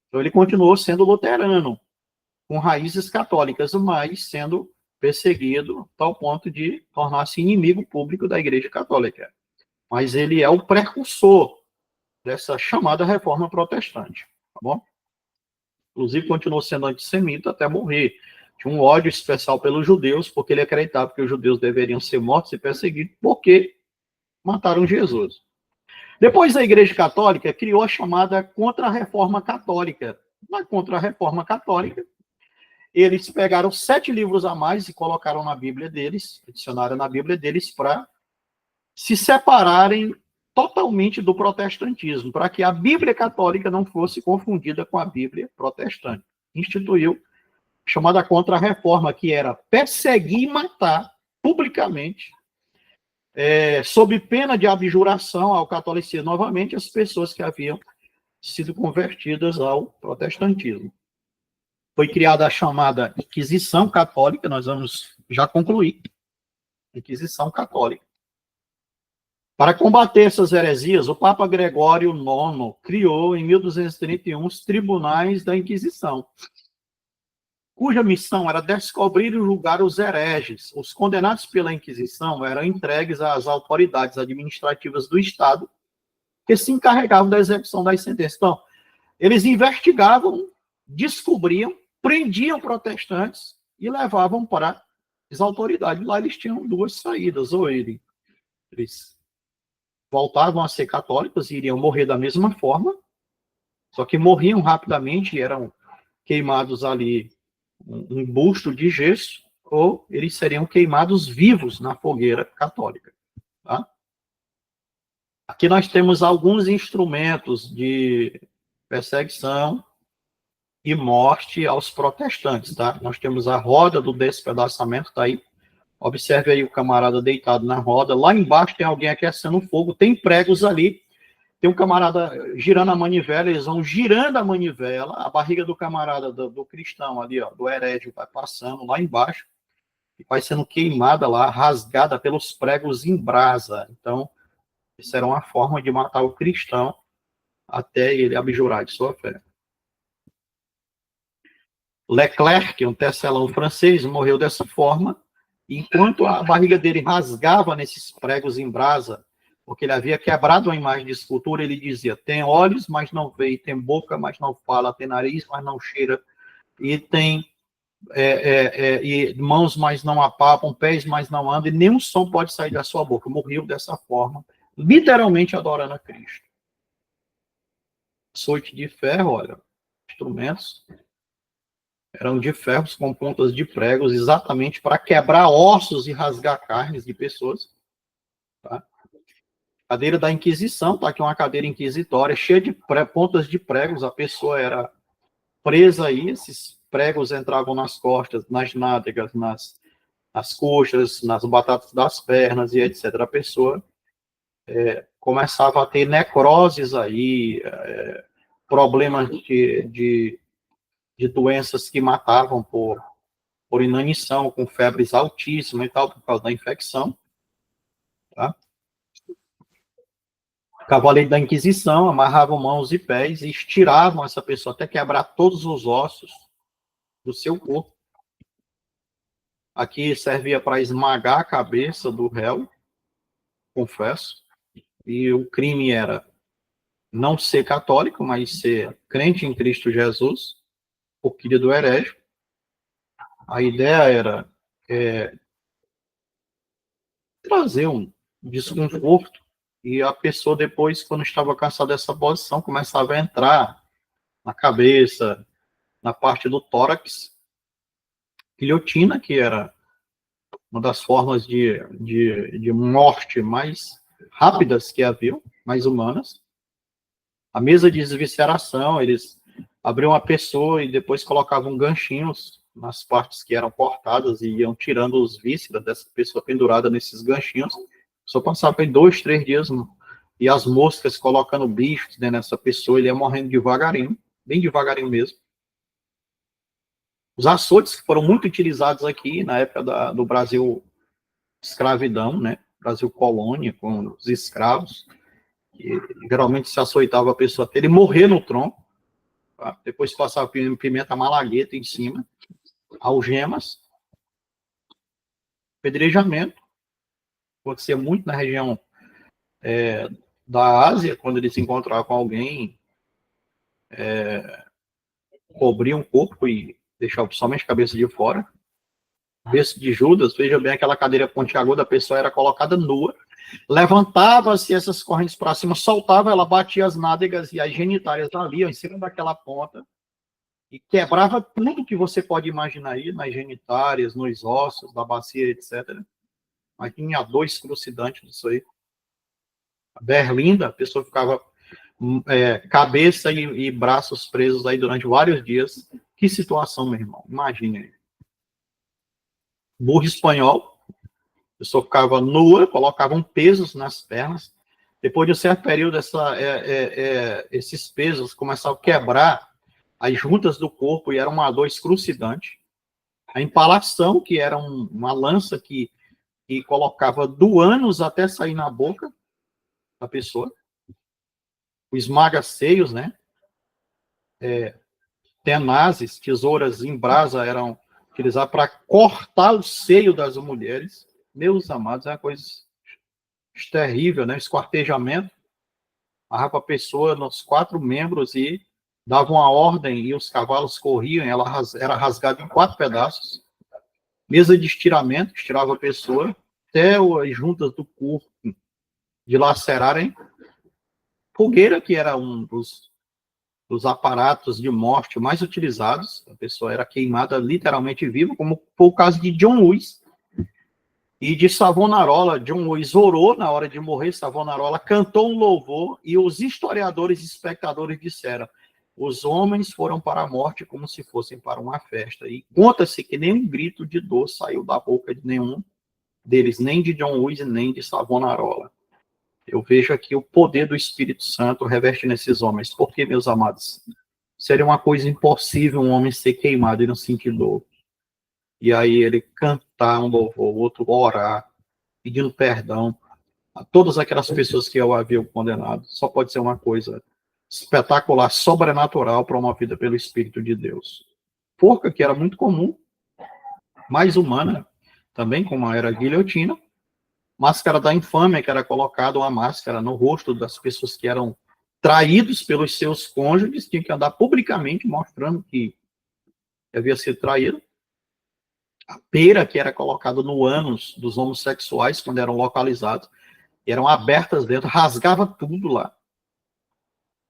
Então, ele continuou sendo luterano, com raízes católicas, mas sendo perseguido a tal ponto de tornar-se inimigo público da Igreja Católica. Mas ele é o precursor dessa chamada reforma protestante, tá bom? Inclusive, continuou sendo antissemita até morrer. Tinha um ódio especial pelos judeus, porque ele acreditava que os judeus deveriam ser mortos e perseguidos, porque mataram Jesus. Depois, a Igreja Católica criou a chamada Contra-Reforma Católica. Na Contra-Reforma Católica, eles pegaram 7 livros a mais e colocaram na Bíblia deles, adicionaram na Bíblia deles para se separarem totalmente do protestantismo, para que a Bíblia católica não fosse confundida com a Bíblia protestante. Instituiu a chamada Contra-Reforma, que era perseguir e matar publicamente, sob pena de abjuração ao catolicismo, novamente, as pessoas que haviam sido convertidas ao protestantismo. Foi criada a chamada Inquisição Católica, nós vamos já concluir. Inquisição Católica. Para combater essas heresias, o Papa Gregório IX criou, em 1231, os Tribunais da Inquisição, cuja missão era descobrir e julgar os hereges. Os condenados pela Inquisição eram entregues às autoridades administrativas do Estado, que se encarregavam da execução das sentenças. Então, eles investigavam, descobriam, prendiam protestantes e levavam para as autoridades. Lá eles tinham 2 saídas, ou eles voltavam a ser católicos e iriam morrer da mesma forma, só que morriam rapidamente e eram queimados ali um busto de gesso, ou eles seriam queimados vivos na fogueira católica. Tá? Aqui nós temos alguns instrumentos de perseguição e morte aos protestantes. Tá? Nós temos a roda do despedaçamento, tá aí. Observe aí o camarada deitado na roda. Lá embaixo tem alguém aquecendo fogo, tem pregos ali. Tem um camarada girando a manivela, eles vão girando a manivela, a barriga do camarada, do cristão ali, ó, do herege, vai passando lá embaixo, e vai sendo queimada lá, rasgada pelos pregos em brasa. Então, isso era uma forma de matar o cristão até ele abjurar de sua fé. Leclerc, um tecelão francês, morreu dessa forma, e enquanto a barriga dele rasgava nesses pregos em brasa, porque ele havia quebrado uma imagem de escultura, ele dizia, tem olhos, mas não vê, tem boca, mas não fala, tem nariz, mas não cheira, e tem e mãos, mas não apalpam, pés, mas não andam, e nenhum som pode sair da sua boca. Morreu dessa forma, literalmente adorando a Cristo. Açoite de ferro, olha, instrumentos eram de ferros com pontas de pregos, exatamente para quebrar ossos e rasgar carnes de pessoas. Tá? Cadeira da Inquisição, tá aqui uma cadeira inquisitória, cheia de pontas de pregos, a pessoa era presa aí, esses pregos entravam nas costas, nas nádegas, nas coxas, nas batatas das pernas e etc. A pessoa começava a ter necroses aí, problemas de doenças que matavam por inanição, com febres altíssimas e tal, por causa da infecção. Tá? Cavaleiro da Inquisição, amarravam mãos e pés e estiravam essa pessoa até quebrar todos os ossos do seu corpo. Aqui servia para esmagar a cabeça do réu, confesso, e o crime era não ser católico, mas ser crente em Cristo Jesus, por filho do herege. A ideia era trazer um desconforto, e a pessoa depois, quando estava cansada dessa posição, começava a entrar na cabeça, na parte do tórax, guilhotina, que era uma das formas de morte mais rápidas que havia, mais humanas. A mesa de desvisceração, eles abriam a pessoa e depois colocavam ganchinhos nas partes que eram cortadas e iam tirando os vísceras dessa pessoa pendurada nesses ganchinhos. Só passava em 2, 3 dias, e as moscas colocando bichos dentro dessa pessoa, ele ia morrendo devagarinho, bem devagarinho mesmo. Os açoites que foram muito utilizados aqui na época do Brasil escravidão, né? Brasil colônia, com os escravos, que geralmente se açoitava a pessoa até ele morrer no tronco, tá? Depois passava pimenta malagueta em cima, algemas, apedrejamento, acontecia muito na região da Ásia, quando eles se encontravam com alguém, cobriam o corpo e deixavam somente a cabeça de fora. Berço de Judas, veja bem, aquela cadeira pontiaguda, a pessoa era colocada nua, levantava-se essas correntes para cima, soltava, ela batia as nádegas e as genitárias ali, ó, em cima daquela ponta, e quebrava tudo que você pode imaginar aí, nas genitárias, nos ossos, da bacia, etc. Mas tinha dor excrucidante disso aí. A berlinda, a pessoa ficava cabeça e braços presos aí durante vários dias. Que situação, meu irmão, imagine aí. Burro espanhol, a pessoa ficava nua, colocavam pesos nas pernas. Depois de um certo período, esses pesos começavam a quebrar as juntas do corpo e era uma dor excrucidante. A empalação, que era uma lança que colocava do ânus até sair na boca da pessoa. O esmaga-seios, né? Tenazes, tesouras em brasa eram utilizadas para cortar o seio das mulheres. Meus amados, é uma coisa terrível, né? Esquartejamento. Amarrava a pessoa nos 4 membros e dava uma ordem e os cavalos corriam, ela era rasgada em 4 pedaços. Mesa de estiramento, estirava a pessoa até as juntas do corpo dilacerarem. Fogueira, que era um dos dos aparatos de morte mais utilizados. A pessoa era queimada literalmente viva, como foi o caso de John Lewis e de Savonarola. John Lewis orou na hora de morrer, Savonarola cantou um louvor e os historiadores e espectadores disseram: os homens foram para a morte como se fossem para uma festa. E conta-se que nenhum grito de dor saiu da boca de nenhum deles, nem de John Lewis, nem de Savonarola. Eu vejo aqui o poder do Espírito Santo reveste nesses homens. Porque, meus amados, seria uma coisa impossível um homem ser queimado e não sentir dor. E aí ele cantar um louvor, o outro orar, pedindo perdão a todas aquelas pessoas que eu havia condenado. Só pode ser uma coisa espetacular, sobrenatural, promovida pelo Espírito de Deus. Forca, que era muito comum, mais humana, também como era a guilhotina. Máscara da infâmia, que era colocada uma máscara no rosto das pessoas que eram traídos pelos seus cônjuges, tinha que andar publicamente mostrando que havia sido traído. A pera, que era colocada no ânus dos homossexuais quando eram localizados, eram abertas dentro, rasgava tudo lá.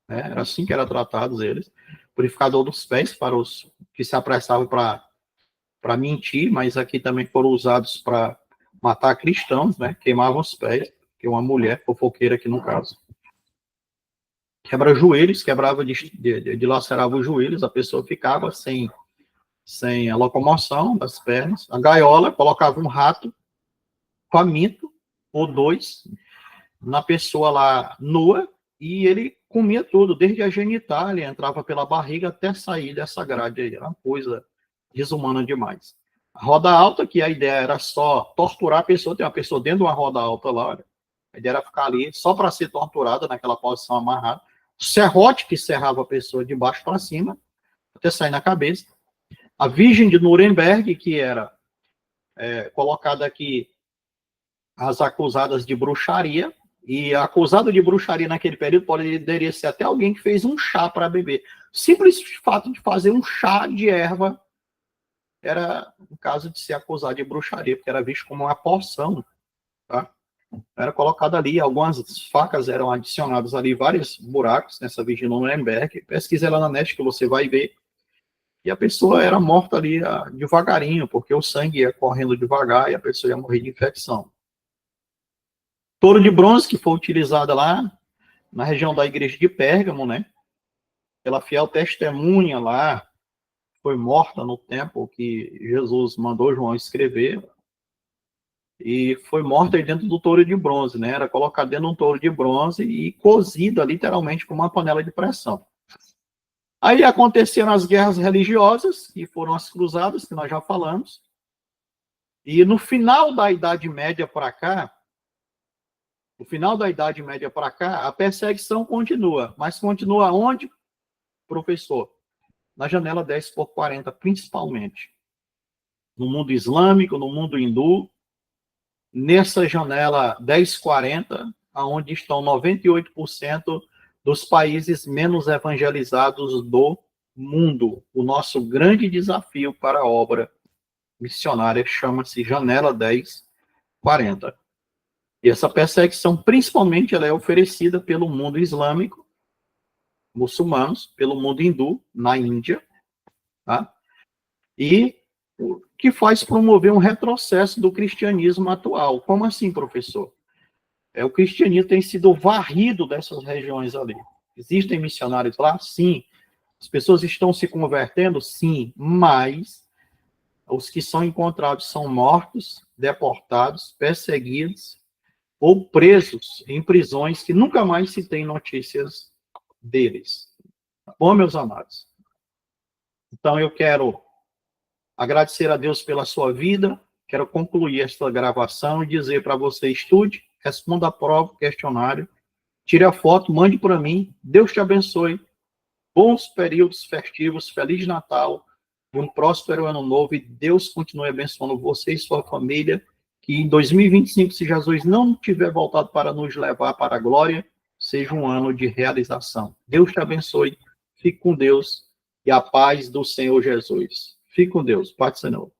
Era assim que eram tratados eles. Purificador dos pés para os que se apressavam para mentir, mas aqui também foram usados para matar cristãos, né? Queimavam os pés, que uma mulher fofoqueira aqui no caso. Quebra-joelhos, dilacerava os joelhos, a pessoa ficava sem a locomoção das pernas. A gaiola colocava um rato faminto, ou dois, na pessoa lá nua, e ele comia tudo, desde a genitália, entrava pela barriga até sair dessa grade aí. Era uma coisa desumana demais. A roda alta, que a ideia era só torturar a pessoa, tem uma pessoa dentro de uma roda alta lá, olha. A ideia era ficar ali só para ser torturada naquela posição amarrada. Serrote, que serrava a pessoa de baixo para cima, até sair na cabeça. A Virgem de Nuremberg, que era colocada aqui as acusadas de bruxaria, e acusado de bruxaria naquele período poderia ser até alguém que fez um chá para beber. Simples fato de fazer um chá de erva era o caso de ser acusado de bruxaria, porque era visto como uma porção, tá? Era colocado ali, algumas facas eram adicionadas ali, vários buracos nessa Virgem de Nuremberg. Pesquisa lá na net que você vai ver. E a pessoa era morta ali devagarinho, porque o sangue ia correndo devagar e a pessoa ia morrer de infecção. Touro de bronze, que foi utilizada lá na região da igreja de Pérgamo, né? Pela fiel testemunha lá, foi morta no tempo que Jesus mandou João escrever, e foi morta aí dentro do touro de bronze, né? Era colocada dentro de um touro de bronze e cozida literalmente com uma panela de pressão. Aí aconteceram as guerras religiosas, que foram as cruzadas, que nós já falamos. E no final da Idade Média para cá, a perseguição continua. Mas continua onde, professor? Na janela 10/40, principalmente. No mundo islâmico, no mundo hindu. Nessa janela 10/40, onde estão 98% dos países menos evangelizados do mundo. O nosso grande desafio para a obra missionária chama-se Janela 10/40. E essa perseguição, principalmente, ela é oferecida pelo mundo islâmico, muçulmanos, pelo mundo hindu, na Índia, tá? E o que faz promover um retrocesso do cristianismo atual. Como assim, professor? O cristianismo tem sido varrido dessas regiões ali. Existem missionários lá? Sim. As pessoas estão se convertendo? Sim. Mas os que são encontrados são mortos, deportados, perseguidos ou presos em prisões que nunca mais se tem notícias deles. Tá bom, meus amados? Então, eu quero agradecer a Deus pela sua vida. Quero concluir esta gravação e dizer para você: estude, responda a prova, questionário, tire a foto, mande para mim. Deus te abençoe. Bons períodos festivos, Feliz Natal, um próspero ano novo, e Deus continue abençoando você e sua família. Que em 2025, se Jesus não tiver voltado para nos levar para a glória, seja um ano de realização. Deus te abençoe. Fique com Deus e a paz do Senhor Jesus. Fique com Deus. Paz do Senhor.